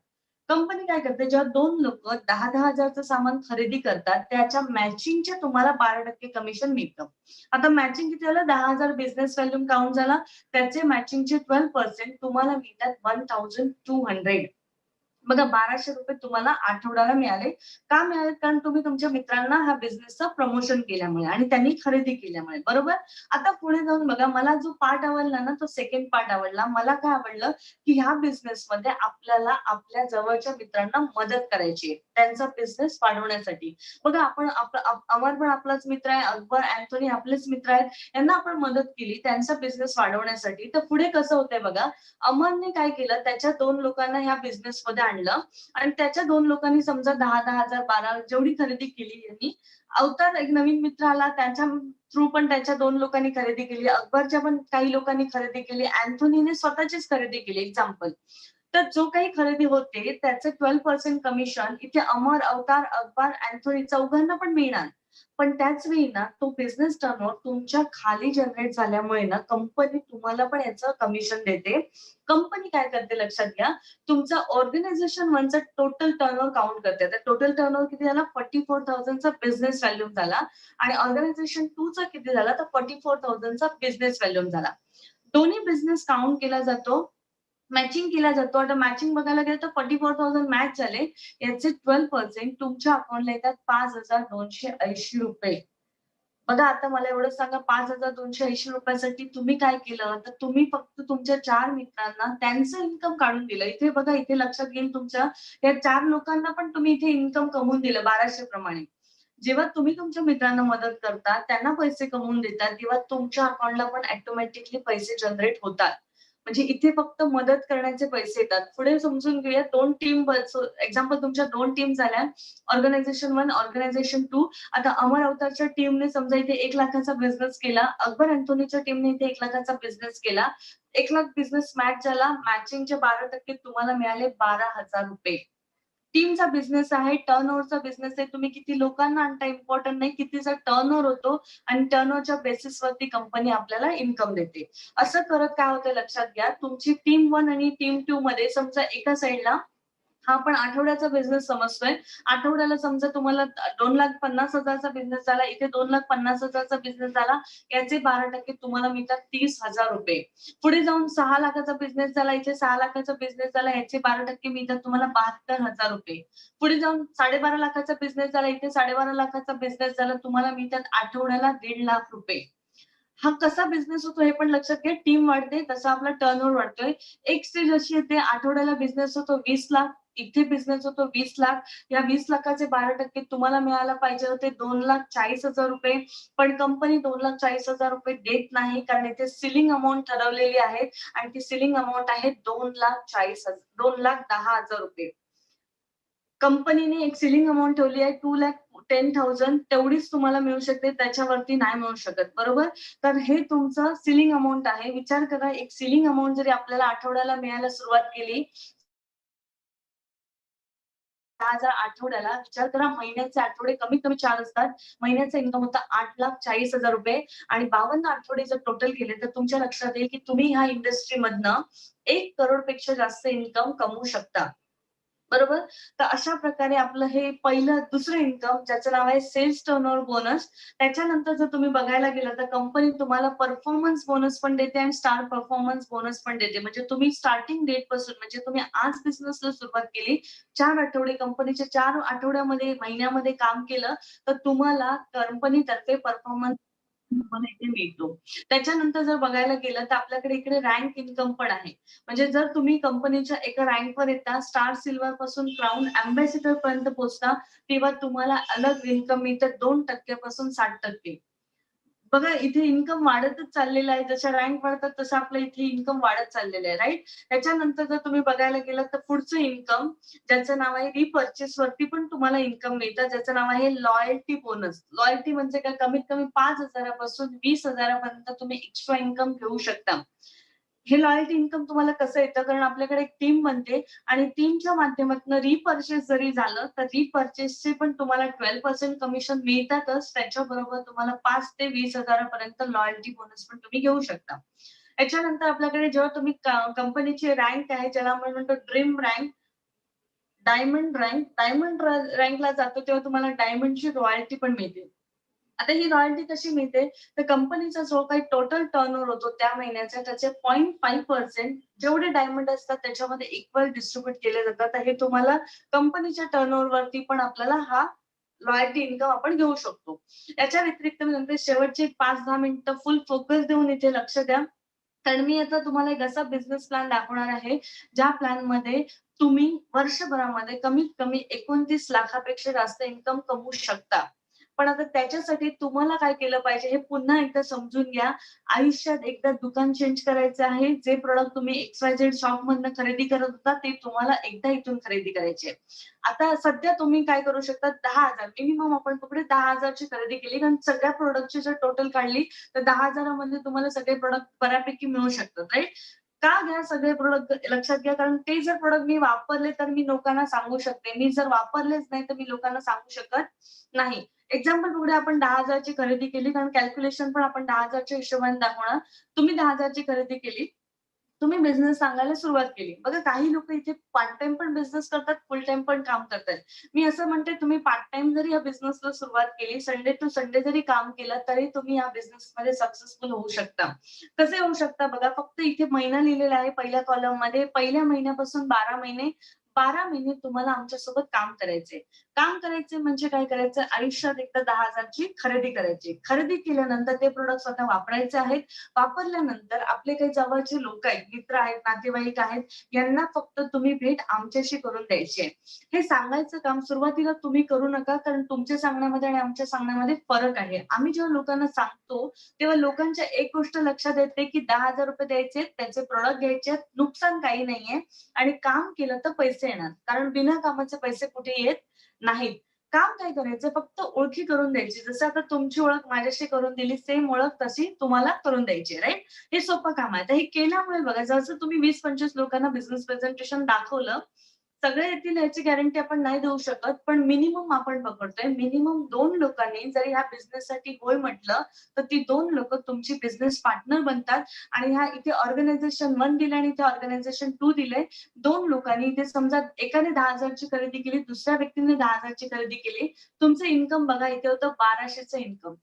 कंपनी काय करते, जेव्हा 2 लोकं 10,000चं सामान खरेदी करतात, त्याच्या मॅचिंगचे तुम्हाला 12% कमिशन मिळतं. आता मॅचिंग किती झालं? 10,000 बिझनेस व्हॉल्यूम काउंट झाला. त्याचे मॅचिंगचे 12% तुम्हाला मिळतात 1,200. बघा ₹1,200 तुम्हाला आठवड्याला मिळाले. का मिळाले? कारण तुम्ही तुमच्या मित्रांना ह्या बिझनेसचं प्रमोशन केल्यामुळे आणि त्यांनी खरेदी केल्यामुळे. बरोबर? आता पुढे जाऊन बघा, मला जो पार्ट आवडला ना, तो सेकंड पार्ट आवडला. मला काय आवडलं, की ह्या बिझनेसमध्ये आपल्याला आपल्या जवळच्या मित्रांना मदत करायची आहे, त्यांचा बिझनेस वाढवण्यासाठी. बघा, आपण अमर पण आपलाच मित्र आहे, अकबर, अँथोनी आपलेच मित्र आहेत. यांना आपण मदत केली त्यांचा बिझनेस वाढवण्यासाठी. तर पुढे कसं होतंय बघा, अमरने काय केलं, त्याच्या 2 लोकांना ह्या बिझनेसमध्ये आणलं आणि त्याच्या 2 लोकांनी समजा 10,000, 12 जेवढी खरेदी केली यांनी. अवतार एक नवीन मित्र आला, त्याच्या थ्रू पण त्याच्या 2 लोकांनी खरेदी केली. अकबरच्या पण काही लोकांनी खरेदी केली. अँथोनीने स्वतःचीच खरेदी केली एक्झाम्पल. तर जो काही खरेदी होते त्याचं 12% कमिशन इथे अमर, अवतार, अकबर, अँथोनी चौघांना पण मिळणार. पण त्याच वेळी ना तो बिझनेस टर्नओव्हर तुमच्या खाली जनरेट झाल्यामुळे ना कंपनी तुम्हाला पण याचं कमिशन देते. कंपनी काय करते लक्षात घ्या, तुमचा ऑर्गनायझेशन वनचा टोटल टर्नओव्हर काउंट करते. आता टोटल टर्नओव्हर किती झाला? 44,000चा बिझनेस व्हॉल्यूम झाला आणि ऑर्गनायझेशन 2 चा किती झाला? तर 44,000चा बिझनेस व्हॉल्यूम झाला. दोन्ही बिझनेस काउंट केला जातो, मॅचिंग केला जातो. आता मॅचिंग बघायला गेलं तर 44,000 मॅच झाले. याचे 12% तुमच्या अकाउंटला येतात ₹5,280. बघा, आता मला एवढं सांगा, ₹5,280 साठी तुम्ही काय केलं? तर तुम्ही फक्त तुमच्या 4 मित्रांना त्यांचं इन्कम काढून दिलं. इथे बघा, इथे लक्षात येईल तुमच्या, या 4 लोकांना पण तुम्ही इथे इन्कम कमवून दिलं 1200 प्रमाणे. जेव्हा तुम्ही तुमच्या मित्रांना मदत करता, त्यांना पैसे कमवून देतात, तेव्हा तुमच्या अकाउंटला पण ऑटोमॅटिकली पैसे जनरेट होतात. म्हणजे इथे फक्त मदत करण्याचे पैसे येतात. पुढे समजून घेऊया, 2 टीम एक्झाम्पल तुमच्या 2 टीम झाल्या. Organisation 1, organisation 2. आता अमर अवतारच्या टीमने समजा इथे 1,00,000चा बिझनेस केला. अकबर अँथोनीच्या टीमने इथे 1,00,000चा बिझनेस केला. 1,00,000 बिझनेस मॅच झाला. मॅचिंगचे 12% तुम्हाला मिळाले ₹12,000. टीमचा बिझनेस आहे, टर्नओव्हरचा बिझनेस आहे. तुम्ही किती लोकांना आणता इम्पोर्टंट नाही, कितीचा टर्नओव्हर होतो आणि टर्नओव्हरच्या बेसिसवरती कंपनी आपल्याला इन्कम देते. असं करत काय होतं लक्षात घ्या, तुमची टीम 1 आणि टीम 2 मध्ये समजा एका साइडला हा आपण आठवड्याचा बिझनेस समजतोय. आठवड्याला समजा तुम्हाला 2,50,000चा बिझनेस झाला, इथे 2,50,000चा बिझनेस झाला. याचे 12% तुम्हाला मिळतात ₹30,000. पुढे जाऊन 6,00,000चा बिझनेस झाला, इथे 6,00,000चा बिझनेस झाला, याचे 12% मिळतात तुम्हाला ₹72,000. पुढे जाऊन 12,50,000चा बिझनेस झाला, इथे 12,50,000चा बिझनेस झाला, तुम्हाला मिळतात आठवड्याला ₹1,50,000. हा कसा बिझनेस होतो हे पण लक्षात घ्या. टीम वाढते तसा आपला टर्नओव्हर वाढतोय. एक स्टेज अशी येते, आठवड्याला बिझनेस होतो 20,00,000, इथे बिझनेस होतो 20,00,000. या 20,00,000चे 12% तुम्हाला मिळायला पाहिजे होते ₹2,40,000. पण कंपनी ₹2,40,000 देत नाही, कारण इथे सीलिंग अमाउंट ठरवलेली आहे आणि ती सीलिंग अमाउंट आहे ₹2,10,000. कंपनीने एक सीलिंग अमाउंट ठेवली आहे 2,10,000, तेवढीच तुम्हाला मिळू शकते, त्याच्यावरती नाही मिळू शकत. बरोबर? तर हे तुमचं सीलिंग अमाउंट आहे. विचार करा, एक सीलिंग अमाउंट जरी आपल्याला आठवड्याला मिळायला सुरुवात केली, 10,000 आठवड्याला, विचार करा महिन्याचे आठवडे कमीत कमी 4 असतात. महिन्याचा इन्कम होता ₹8,40,000 आणि 52 आठवडे जर टोटल केले तर तुमच्या लक्षात येईल, की तुम्ही ह्या इंडस्ट्रीमधनं 1 करोड पेक्षा जास्त इन्कम कमवू शकता. बरोबर? तर अशा प्रकारे आपलं हे दुसरं इन्कम, ज्याचं नाव आहे सेल्स टर्नओव्हर बोनस. त्याच्यानंतर जर तुम्ही बघायला गेलं तर कंपनी तुम्हाला परफॉर्मन्स बोनस पण देते आणि स्टार परफॉर्मन्स बोनस पण देते. म्हणजे तुम्ही स्टार्टिंग डेट पासून, म्हणजे तुम्ही आज बिझनेसला सुरुवात केली, 4 आठवडे कंपनीच्या 4 आठवड्यामध्ये, महिन्यामध्ये काम केलं, तर तुम्हाला कंपनीतर्फे परफॉर्मन्स तुम्हाला इथे मिळतो. त्याच्यानंतर जर बघायला गेलं तर आपल्याकडे इकडे रँक इन्कम पण आहे. म्हणजे जर तुम्ही कंपनीच्या एका रँकवर येता, स्टार सिल्व्हर पासून क्राउन अँबॅसेडर पर्यंत पोहोचता, तेव्हा तुम्हाला अलग इन्कम मिळतं 2% पासून 60%. बघा इथे इन्कम वाढतच चाललेलं आहे. जशा रँक वाढतात तसं आपलं इथे इन्कम वाढत चाललेलं आहे, राइट? त्याच्यानंतर जर तुम्ही बघायला गेलात तर पुढचं इन्कम ज्याचं नाव आहे रिपर्चेस वरती पण तुम्हाला इन्कम मिळतं, ज्याचं नाव आहे लॉयल्टी बोनस. लॉयल्टी म्हणजे काय, कमीत कमी 5,000 पासून 20,000 पर्यंत तुम्ही एक्स्ट्रा इन्कम घेऊ शकता. हे लॉयल्टी इन्कम तुम्हाला कसं येतं, कारण आपल्याकडे एक टीम बनते आणि टीमच्या माध्यमातून रिपर्चेस जरी झालं तर रिपर्चेसचे पण तुम्हाला 12% कमिशन मिळतातच. त्याच्याबरोबर तुम्हाला 5 ते 20,000 पर्यंत लॉयल्टी बोनस पण तुम्ही घेऊ शकता. याच्यानंतर आपल्याकडे जेव्हा तुम्ही कंपनीची रँक आहे, ज्याला आपण म्हणतो ड्रीम रँक, डायमंड रँकला जातो तेव्हा तुम्हाला डायमंडची रॉयल्टी पण मिळते. आता ही रॉयल्टी कशी मिळते, तर कंपनीचा जो काही टोटल टर्नओव्हर होतो त्या महिन्याचा त्याचे 0.5% जेवढे डायमंड असतात त्याच्यामध्ये इक्वल डिस्ट्रीब्यूट केले जातात. तर हे तुम्हाला कंपनीच्या टर्नओव्हर वरती पण आपल्याला हा लॉयल्टी इन्कम आपण घेऊ शकतो. याच्या व्यतिरिक्त मी नंतर शेवटचे 5-10 मिनिटं फुल फोकस देऊन इथे लक्ष द्या. कारण मी आता तुम्हाला एक असा बिझनेस प्लॅन दाखवणार आहे, ज्या प्लॅनमध्ये तुम्ही वर्षभरामध्ये कमीत कमी 29 लाखापेक्षा जास्त इन्कम कमवू शकता. पण आता त्याच्यासाठी तुम्हाला काय केलं पाहिजे हे पुन्हा एकदा समजून घ्या. आयुष्यात एकदा दुकान चेंज करायचं आहे. जे प्रॉडक्ट तुम्ही XYZ शॉपमधनं खरेदी करत होता, ते तुम्हाला एकदा इथून खरेदी करायचे. आता सध्या तुम्ही काय करू शकता, 10,000 मिनिमम आपण पकडू 10,000 ची खरेदी केली, कारण सगळ्या प्रॉडक्टची जर टोटल काढली तर 10,000 मध्ये तुम्हाला सगळे प्रॉडक्ट बऱ्यापैकी मिळू शकतात, राइट? का घ्या सगळे प्रॉडक्ट लक्षात घ्या, कारण ते जर प्रॉडक्ट मी वापरले तर मी लोकांना सांगू शकते. मी जर वापरलेच नाही तर मी लोकांना सांगू शकत नाही. एक्झाम्पल पुढे आपण 10,000 ची खरेदी केली, कारण कॅल्क्युलेशन पण आपण 10,000 च्या हिशोबाने दाखवणार. तुम्ही 10,000 ची खरेदी केली. तुम्ही बिझनेस सांगायला सुरुवात केली. बघा काही लोकं इथे पार्ट टाईम पण बिझनेस करतात, फुल टाईम पण काम करतात. मी असं म्हणते तुम्ही पार्ट टाईम जरी या बिझनेसला सुरुवात केली, संडे टू संडे जरी काम केलं, तरी तुम्ही या बिझनेसमध्ये सक्सेसफुल होऊ शकता. कसे होऊ शकता बघा, फक्त इथे महिना लिहिलेला आहे पहिल्या कॉलममध्ये. पहिल्या महिन्यापासून 12 महिने, 12 महिने तुम्हाला आमच्यासोबत काम करायचंय. काम करायचे म्हणजे काय करायचं, आयुष्यात एकदा 10,000 ची खरेदी करायची. खरेदी केल्यानंतर ते प्रॉडक्ट स्वतः वापरायचे आहेत. वापरल्यानंतर आपले काही जवळचे लोक आहेत, मित्र आहेत, नातेवाईक आहेत, यांना फक्त तुम्ही भेट आमच्याशी करून द्यायची आहे. हे सांगायचं काम सुरुवातीला तुम्ही करू नका, कारण तुमच्या सांगण्यामध्ये आणि आमच्या सांगण्यामध्ये फरक आहे. आम्ही जेव्हा लोकांना सांगतो, तेव्हा लोकांच्या एक गोष्ट लक्षात येते, की ₹10,000 द्यायचे, त्याचे प्रॉडक्ट घ्यायचे, नुकसान काही नाहीये आणि काम केलं तर पैसे येणार. कारण बिना कामाचे पैसे कुठे येत नाहीत. काम काय करायचं, फक्त ओळखी करून द्यायची. जसं आता तुमची ओळख माझ्याशी करून दिली, सेम ओळख तशी तुम्हाला करून द्यायची, राइट? हे सोपं काम आहे. तर हे केल्यामुळे बघा, जसं तुम्ही 20-25 लोकांना बिझनेस प्रेझेंटेशन दाखवलं, सगळे येतील याची गॅरंटी आपण नाही देऊ शकत, पण मिनिमम आपण पकडतोय. मिनिमम 2 लोकांनी जर ह्या बिझनेससाठी होय म्हटलं, तर ती 2 लोकं तुमची बिझनेस पार्टनर बनतात आणि ह्या इथे ऑर्गनायझेशन 1 दिले आणि इथे ऑर्गनायझेशन 2 दिले. 2 लोकांनी इथे समजा एकाने 10,000 ची खरेदी केली, दुसऱ्या व्यक्तीने 10,000 ची खरेदी केली. तुमचं इन्कम बघा इथे होतं 1200चं इन्कम.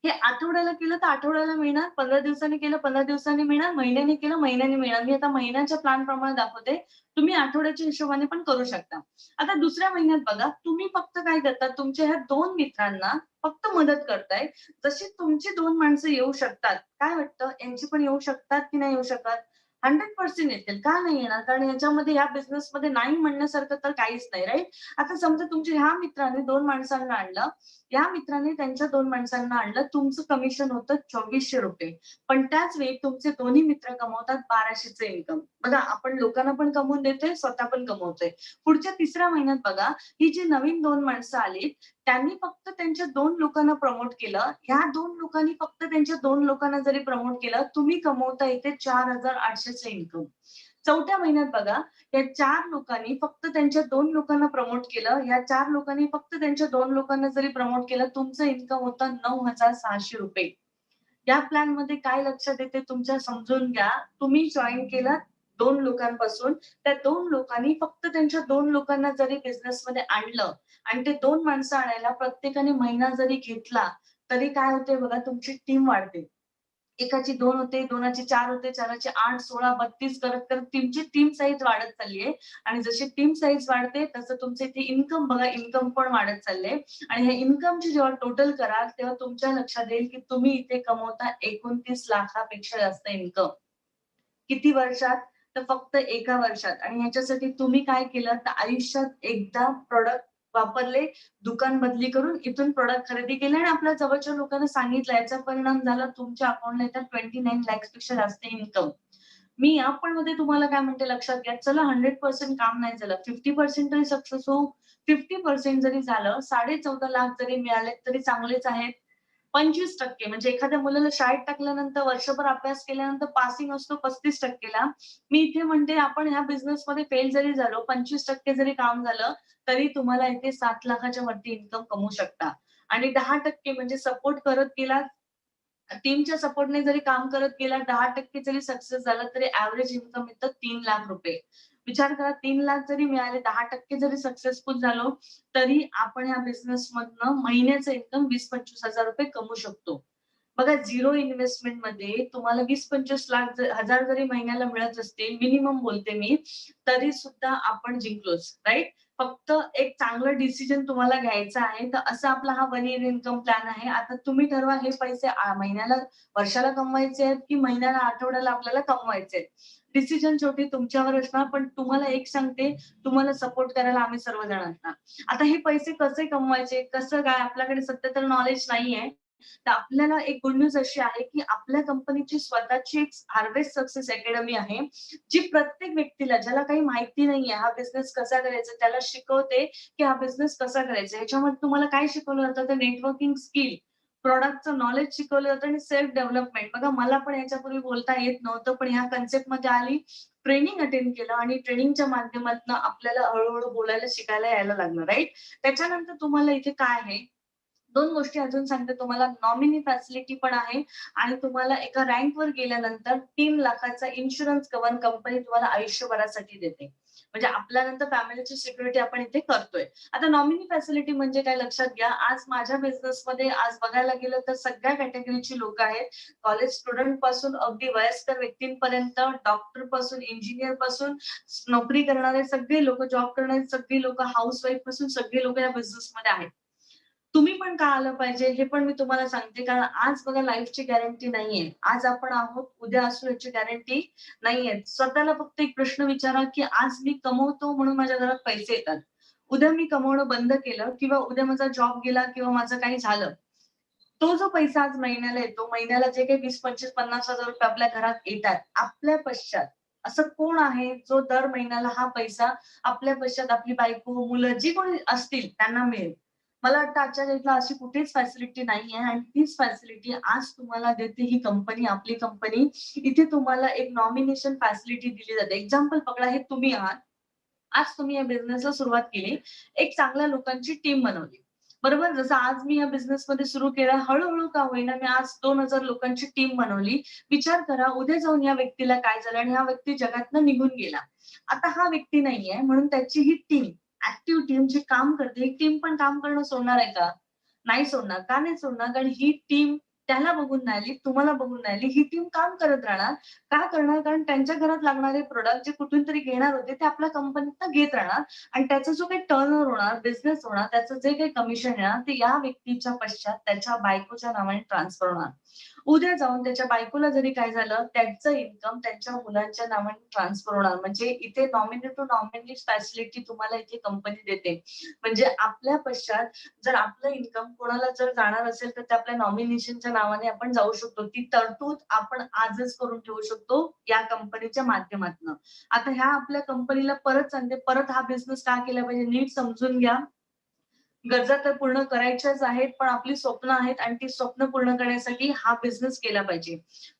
हे आठवड्याला केलं तर आठवड्याला मिळणार, 15 दिवसांनी केलं 15 दिवसांनी मिळणार, महिन्याने केलं महिन्याने मिळणार. मी आता महिन्याच्या प्लॅन प्रमाणे दाखवते. तुम्ही आठवड्याच्या हिशोबाने पण करू शकता. आता दुसऱ्या महिन्यात बघा, तुम्ही फक्त काय करता, तुमच्या ह्या 2 मित्रांना फक्त मदत करताय. जशी तुमची 2 माणसं येऊ शकतात, काय वाटतं यांची पण येऊ शकतात की नाही येऊ शकत? 100% येतील. का नाही येणार? कारण याच्यामध्ये ह्या बिझनेसमध्ये नाही म्हणण्यासारखं तर काहीच नाही, राइट? आता समजा तुमच्या ह्या मित्राने 2 माणसांना आणलं, या मित्राने त्यांच्या 2 माणसांना आणलं. तुमचं कमिशन होतं ₹2400. पण त्याच वेळी तुमचे दोन्ही मित्र कमवतात 1200चं इन्कम. बघा आपण लोकांना पण कमवून देतोय, स्वतः पण कमवतोय. पुढच्या तिसऱ्या महिन्यात बघा, ही जी नवीन 2 माणसं आलीत, त्यांनी फक्त त्यांच्या 2 लोकांना प्रमोट केलं. ह्या 2 लोकांनी फक्त त्यांच्या 2 लोकांना जरी प्रमोट केलं, तुम्ही कमवता इथे 4800चं इन्कम. चौथ्या महिन्यात बघा, या 4 लोकांनी फक्त त्यांच्या 2 लोकांना प्रमोट केलं. या 4 लोकांनी फक्त त्यांच्या 2 लोकांना जरी प्रमोट केलं, तुमचं इन्कम होतं ₹9,600. या प्लॅनमध्ये काय लक्षात येते तुमच्या समजून घ्या. तुम्ही जॉइन केलं 2 लोकांपासून. त्या 2 लोकांनी फक्त त्यांच्या 2 लोकांना जरी बिझनेसमध्ये आणलं आणि ते 2 माणसं आणायला प्रत्येकाने महिना जरी घेतला, तरी काय होते बघा, तुमची टीम वाढते. एकाची 2 होते, दोनाची 4 होते, 4ची 8, 16, 32 करत-करत तुमची टीम साइज वाढत चालली आहे आणि जशी टीम साइज वाढते तसं तुमचं इथे इन्कम बघा, इन्कम पण वाढत चाललंय आणि हे इन्कमची जेव्हा टोटल कराल, तेव्हा तुमच्या लक्षात येईल, की तुम्ही इथे कमवता 29 लाखापेक्षा जास्त इन्कम. किती वर्षात? तर फक्त एका वर्षात आणि ह्याच्यासाठी तुम्ही काय केलं, तर आयुष्यात एकदा प्रॉडक्ट वापरले, दुकान बदली करून इथून प्रॉडक्ट खरेदी केले आणि आपल्या जवळच्या लोकांना सांगितलं. याचा परिणाम झाला तुमच्या अकाउंटला येतात 29 लाख पेक्षा जास्त इन्कम. मी या पण मध्ये तुम्हाला काय म्हणते लक्षात घ्या. चला 100% काम नाही झालं. 50% तरी सक्सेस होऊ. 50% जरी झालं, 14.5 लाख जरी मिळाले तरी चांगलेच आहेत. 25% म्हणजे एखाद्या मुलाला शाळेत टाकल्यानंतर वर्षभर अभ्यास केल्यानंतर पासिंग असतो 35%ला. मी इथे म्हणते आपण ह्या बिझनेसमध्ये फेल जरी झालो, 25% जरी काम झालं, तरी तुम्हाला इथे 7 लाखाच्या वरती इन्कम कमवू शकता. आणि 10% म्हणजे सपोर्ट करत गेला, टीमच्या सपोर्टने जरी काम करत गेला, 10% जरी सक्सेस झाला, तरी एव्हरेज इन्कम येतं 3 लाख रुपये. विचार करा 3 लाख जरी मिळाले, 10% जरी सक्सेसफुल झालो, तरी आपण या बिझनेस मधनं महिन्याचं इन्कम 20-25 हजार रुपये कमवू शकतो. बघा झिरो इन्व्हेस्टमेंट मध्ये तुम्हाला 20-25 लाख हजार जरी महिन्याला मिळत असतील, मिनिमम बोलते मी, तरी सुद्धा आपण जिंकलोच, राईट? फक्त एक चांगलं डिसिजन तुम्हाला घ्यायचं आहे. तर असा आपला हा 1 इयर इन्कम प्लॅन आहे. आता तुम्ही ठरवा हे पैसे महिन्याला, वर्षाला कमवायचे आहेत की महिन्याला, आठवड्याला आपल्याला कमवायचे आहेत. डिसिजन शेवटी तुमच्यावर असणार. पण तुम्हाला एक सांगते, तुम्हाला सपोर्ट करायला आम्ही सर्वजण असणार. आता हे पैसे कसे कमवायचे, कसं काय, आपल्याकडे सध्या तर नॉलेज नाहीये. तर आपल्याला एक गुड न्यूज अशी आहे, की आपल्या कंपनीची स्वतःची एक हार्वेस्ट सक्सेस अकॅडमी आहे, जी प्रत्येक व्यक्तीला ज्याला काही माहिती नाहीये हा बिझनेस कसा करायचा, त्याला शिकवते की हा बिझनेस कसा करायचा. ह्याच्यामध्ये तुम्हाला काय शिकवलं जातं, तर नेटवर्किंग स्किल, प्रॉडक्टचं नॉलेज शिकवलं जातं आणि सेल्फ डेव्हलपमेंट. बघा मला पण याच्यापूर्वी बोलता येत नव्हतं, पण ह्या कन्सेप्ट मध्ये आली, ट्रेनिंग अटेंड केलं आणि ट्रेनिंगच्या माध्यमातून आपल्याला हळूहळू बोलायला शिकायला यायला लागलं, राईट? त्याच्यानंतर तुम्हाला इथे काय आहे, 2 गोष्टी अजून सांगते तुम्हाला. नॉमिनी फॅसिलिटी पण आहे आणि तुम्हाला एका रँकवर गेल्यानंतर 3 लाखाचा इन्शुरन्स कव्हर कंपनी तुम्हाला आयुष्यभरासाठी देते. म्हणजे आपल्यानंतर फॅमिलीची सिक्युरिटी आपण इथे करतोय. आता नॉमिनी फॅसिलिटी म्हणजे काय लक्षात घ्या. आज माझ्या बिझनेसमध्ये आज बघायला गेलं तर सगळ्या कॅटेगरीची लोकं आहेत. कॉलेज स्टुडंट पासून अगदी वयस्कर व्यक्तींपर्यंत, डॉक्टर पासून, इंजिनियर पासून, नोकरी करणारे सगळे लोकं, जॉब करणारे सगळी लोकं, हाऊसवाईफ पासून सगळे लोकं या बिझनेसमध्ये आहेत. तुम्ही पण का आलं पाहिजे हे पण मी तुम्हाला सांगते. कारण आज बघा लाईफची गॅरंटी नाहीये. आज आपण आहोत, उद्या असू याची गॅरंटी नाहीये. स्वतःला फक्त एक प्रश्न विचारा, की आज मी कमवतो म्हणून माझ्या घरात पैसे येतात. उद्या मी कमवणं बंद केलं किंवा उद्या माझा जॉब गेला किंवा माझं काही झालं. तो जो पैसा आज महिन्याला येतो, महिन्याला जे काही 20, 25, 50 हजार रुपये आपल्या घरात येतात, आपल्या पश्चात असं कोण आहे जो दर महिन्याला हा पैसा आपल्या पश्चात आपली बायको, मुलं जी कोणी असतील त्यांना मिळेल? मला वाटतं आजच्या डेटला अशी कुठेच फॅसिलिटी नाहीये आणि तीच फॅसिलिटी आज तुम्हाला देते ही कंपनी, आपली कंपनी. इथे तुम्हाला एक नॉमिनेशन फॅसिलिटी दिली जाते. एक्झाम्पल पकडा, हे तुम्ही आहात. आज तुम्ही या बिझनेसला सुरुवात केली. एक चांगल्या लोकांची टीम बनवली. बरोबर? जसं आज मी या बिझनेसमध्ये सुरू केलं, हळू-हळू का होईना मी आज 2,000 लोकांची टीम बनवली. विचार करा उद्या जाऊन या व्यक्तीला काय झालं आणि हा व्यक्ती जगातनं निघून गेला. आता हा व्यक्ती नाहीये म्हणून त्याची ही टीम, ऍक्टिव्ह टीम जी काम करते, ही टीम पण काम करणं सोडणार आहे का? नाही सोडणार. का नाही सोडणार? कारण ही टीम त्याला बघून नाही आली, तुम्हाला बघून नाही आली. ही टीम काम करत राहणार. का करणार? कारण त्यांच्या घरात लागणारे प्रॉडक्ट जे कुठून तरी घेणार होते, ते आपल्या कंपनीतनं घेत राहणार आणि त्याचा जो काही टर्नओव्हर होणार, बिझनेस होणार, त्याचं जे काही कमिशन येणार, ते या व्यक्तीच्या पश्चात त्याच्या बायकोच्या नावाने ट्रान्सफर होणार. उद्या जाऊन त्याच्या बायकोला जरी काय झालं, त्यांचं इन्कम त्यांच्या मुलांच्या नावाने ट्रान्सफर होणार. म्हणजे इथे नॉमिनी टू नॉमिनी फॅसिलिटी तुम्हाला इथे कंपनी देते. म्हणजे आपल्या पश्चात जर आपलं इन्कम कोणाला जर जाणार असेल, तर ते आपल्या नॉमिनेशनच्या नावाने आपण जाऊ शकतो. ती तरतूद आपण आजच करून ठेवू शकतो या कंपनीच्या माध्यमातनं. आता ह्या आपल्या कंपनीला परत सांगते, परत हा बिझनेस का केला पाहिजे नीट समजून घ्या. गरजा तर पूर्ण करायच्याच आहेत, पण आपली स्वप्न आहेत आणि ती स्वप्न पूर्ण करण्यासाठी हा बिझनेस केला पाहिजे.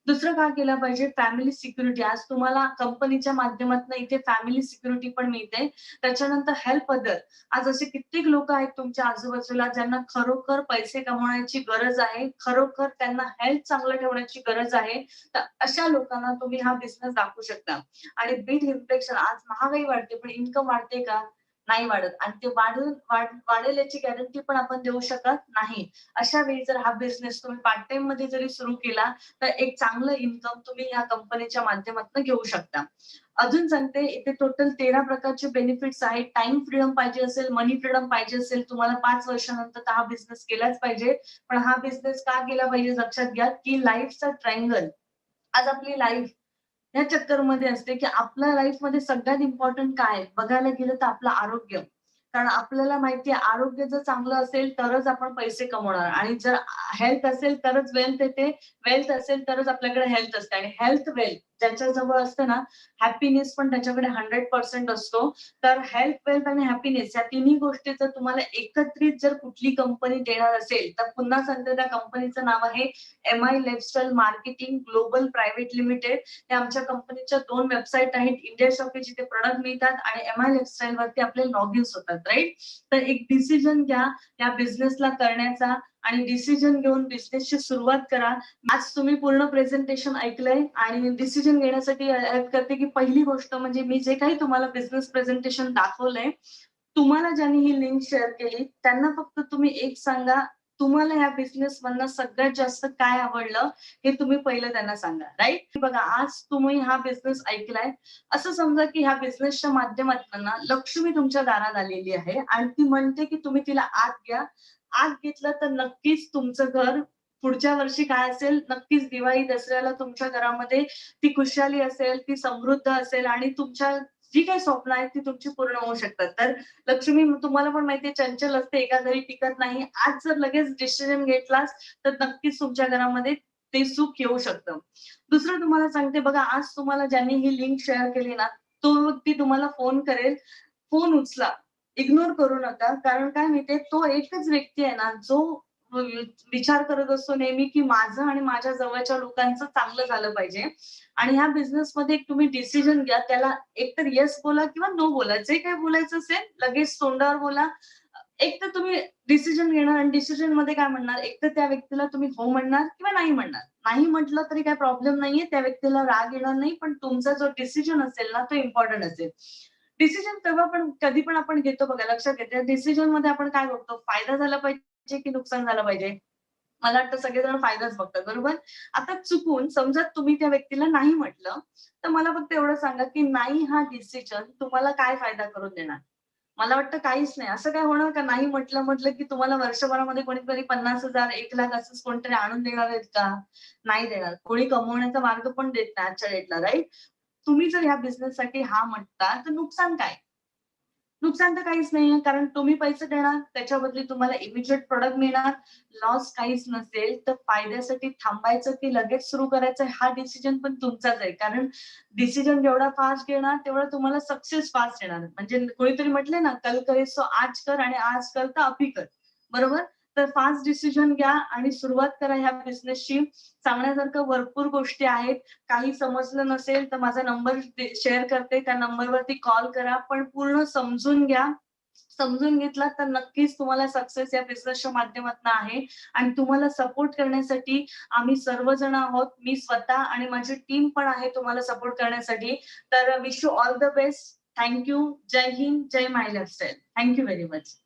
दुसरं का केला पाहिजे? Family security. आज तुम्हाला कंपनीच्या माध्यमातून इथे फॅमिली सिक्युरिटी पण मिळते. त्याच्यानंतर हेल्प अदर. आज असे कित्येक लोकं आहेत तुमच्या आजूबाजूला ज्यांना खरोखर पैसे कमवण्याची गरज आहे. खरोखर त्यांना हेल्थ चांगलं ठेवण्याची गरज आहे. तर अशा लोकांना तुम्ही हा बिझनेस दाखवू शकता. आणि बीट इन्फ्लेशन, आज महागाई वाढते, पण इन्कम वाढते का? नाही वाढत आणि ते वाढेल याची गॅरंटी पण आपण देऊ शकत नाही. अशा वेळी जर हा बिझनेस तुम्ही पार्ट टाइम मध्ये जरी सुरू केला, तर एक चांगलं इन्कम तुम्ही या कंपनीच्या माध्यमातून घेऊ शकता. अजून सांगते, इथे टोटल 13 प्रकारचे बेनिफिट्स आहेत. टाईम फ्रीडम पाहिजे असेल, मनी फ्रीडम पाहिजे असेल, तुम्हाला 5 वर्षानंतर तर हा बिझनेस केलाच पाहिजे. पण हा बिझनेस का केला पाहिजे लक्षात घ्या, की लाईफचा ट्रायंगल. आज आपली लाईफ ह्या चक्करमध्ये असते, की आपल्या लाईफमध्ये सगळ्यात इम्पोर्टंट काय आहे? बघायला गेलं तर आपलं आरोग्य. कारण आपल्याला माहिती आहे आरोग्य जर चांगलं असेल तरच आपण पैसे कमवणार आणि जर हेल्थ असेल तरच वेल्थ येते, वेल्थ असेल तरच आपल्याकडे हेल्थ असते आणि हेल्थ वेल्थ ज्याच्याजवळ असतं ना, हॅपीनेस पण त्याच्याकडे 100% असतो. तर हेल्थ, वेल्थ आणि हॅपीनेस या तिन्ही गोष्टी जर तुम्हाला एकत्रित जर कुठली कंपनी देणार असेल, तर पुन्हा सांगते त्या कंपनीचं नाव आहे MI lifestyle Marketing Global Private limited. हे आमच्या कंपनीच्या 2 वेबसाईट आहेत. इंडिया शॉपी जिथे प्रॉडक्ट मिळतात आणि MI लाईफस्टाईल वरती आपले लॉगिन्स होतात, राईट? तर एक डिसिजन घ्या या बिझनेसला करण्याचा आणि डिसिजन घेऊन बिझनेसची सुरुवात करा. आज तुम्ही पूर्ण प्रेझेंटेशन ऐकलंय आणि डिसिजन घेण्यासाठी हेल्प करते की पहिली गोष्ट म्हणजे मी जे काही तुम्हाला बिझनेस प्रेझेंटेशन दाखवलंय, तुम्हाला ज्यांनी ही लिंक शेअर केली त्यांना फक्त तुम्ही एक सांगा, तुम्हाला ह्या बिझनेस मधनं सगळ्यात जास्त काय आवडलं हे तुम्ही पहिलं त्यांना सांगा, राईट? बघा आज तुम्ही हा बिझनेस ऐकलाय, असं समजा की ह्या बिझनेसच्या माध्यमातून ना लक्ष्मी तुमच्या दारात आलेली आहे आणि ती म्हणते की तुम्ही तिला आत घ्या. आत घेतलं तर नक्कीच तुमचं घर पुढच्या वर्षी काय असेल, नक्कीच दिवाळी दसऱ्याला तुमच्या घरामध्ये ती खुशाली असेल, ती समृद्ध असेल आणि तुमच्या जी काही स्वप्न आहेत ती तुमची पूर्ण होऊ शकतात. तर लक्ष्मी तुम्हाला पण माहितीये चंचल असते, एका घरी टिकत नाही. आज जर लगेच डिसिजन घेतलास तर नक्कीच तुमच्या घरामध्ये ते सुख येऊ शकतं. दुसरं तुम्हाला सांगते बघा, आज तुम्हाला ज्यांनी ही लिंक शेअर केली ना, तो व्यक्ती तुम्हाला फोन करेल. फोन उचला. इग्नोर करू नका. कारण काय माहितीये, तो एकच व्यक्ती आहे ना, जो विचार करत असतो नेहमी, की माझं आणि माझ्या जवळच्या लोकांचं चांगलं झालं पाहिजे. आणि ह्या बिझनेसमध्ये एक तुम्ही डिसिजन घ्या. त्याला एकतर येस बोला किंवा नो बोला. जे काही बोलायचं असेल लगेच तोंडावर बोला. एक तर तुम्ही डिसिजन घेणार आणि डिसिजनमध्ये काय म्हणणार, एक तर त्या व्यक्तीला तुम्ही हो म्हणणार किंवा नाही म्हणणार. नाही म्हटलं तरी काही प्रॉब्लेम नाहीये. त्या व्यक्तीला राग येणार नाही. पण तुमचा जो डिसिजन असेल ना, तो इम्पोर्टंट असेल. डिसिजन तेव्हा पण कधी पण आपण घेतो बघा, लक्षात घ्या. त्या डिसिजनमध्ये आपण काय बघतो, फायदा झाला पाहिजे की नुकसान झालं पाहिजे? मला वाटतं सगळेजण फायदाच बघतात, बरोबर? आता चुकून समजा तुम्ही त्या व्यक्तीला नाही म्हटलं, तर मला फक्त एवढं सांगा, की नाही हा डिसिजन तुम्हाला काय फायदा करून देणार? मला वाटतं काहीच नाही. असं काय होणार का नाही म्हटलं की तुम्हाला वर्षभरामध्ये कोणीतरी 50,000, 1,00,000 असंच कोणतरी आणून देणार आहेत का? नाही देणार. कोणी कमवण्याचा मार्ग पण देत नाही आजच्या डेटला, राइट? तुम्ही जर ह्या बिझनेससाठी हां म्हणता, तर नुकसान काय? नुकसान तर काहीच नाहीये. कारण तुम्ही पैसे देणार, त्याच्या बदली तुम्हाला इमिजिएट प्रॉडक्ट मिळणार. लॉस काहीच नसेल. तर फायद्यासाठी थांबायचं की लगेच सुरू करायचं हा डिसिजन पण तुमचाच आहे. कारण डिसिजन जेवढा फास्ट घेणार, तेवढा तुम्हाला सक्सेस फास्ट येणार. म्हणजे कोणीतरी म्हटलंय ना, "कल करे सो आज कर आणि आज कर तर अभी कर." बरोबर? तर फास्ट डिसिजन घ्या आणि सुरुवात करा ह्या बिझनेसची. सांगण्यासारखं भरपूर गोष्टी आहेत. काही समजलं नसेल तर माझा नंबर शेअर करते. त्या नंबरवरती कॉल करा. पण पूर्ण समजून घ्या. समजून घेतलात तर नक्कीच तुम्हाला सक्सेस या बिझनेसच्या माध्यमातून आहे आणि तुम्हाला सपोर्ट करण्यासाठी आम्ही सर्वजण आहोत. मी स्वतः आणि माझी टीम पण आहे तुम्हाला सपोर्ट करण्यासाठी. तर wish you all the best. Thank you. Jai Hind, Jai my lifestyle. Thank you very much.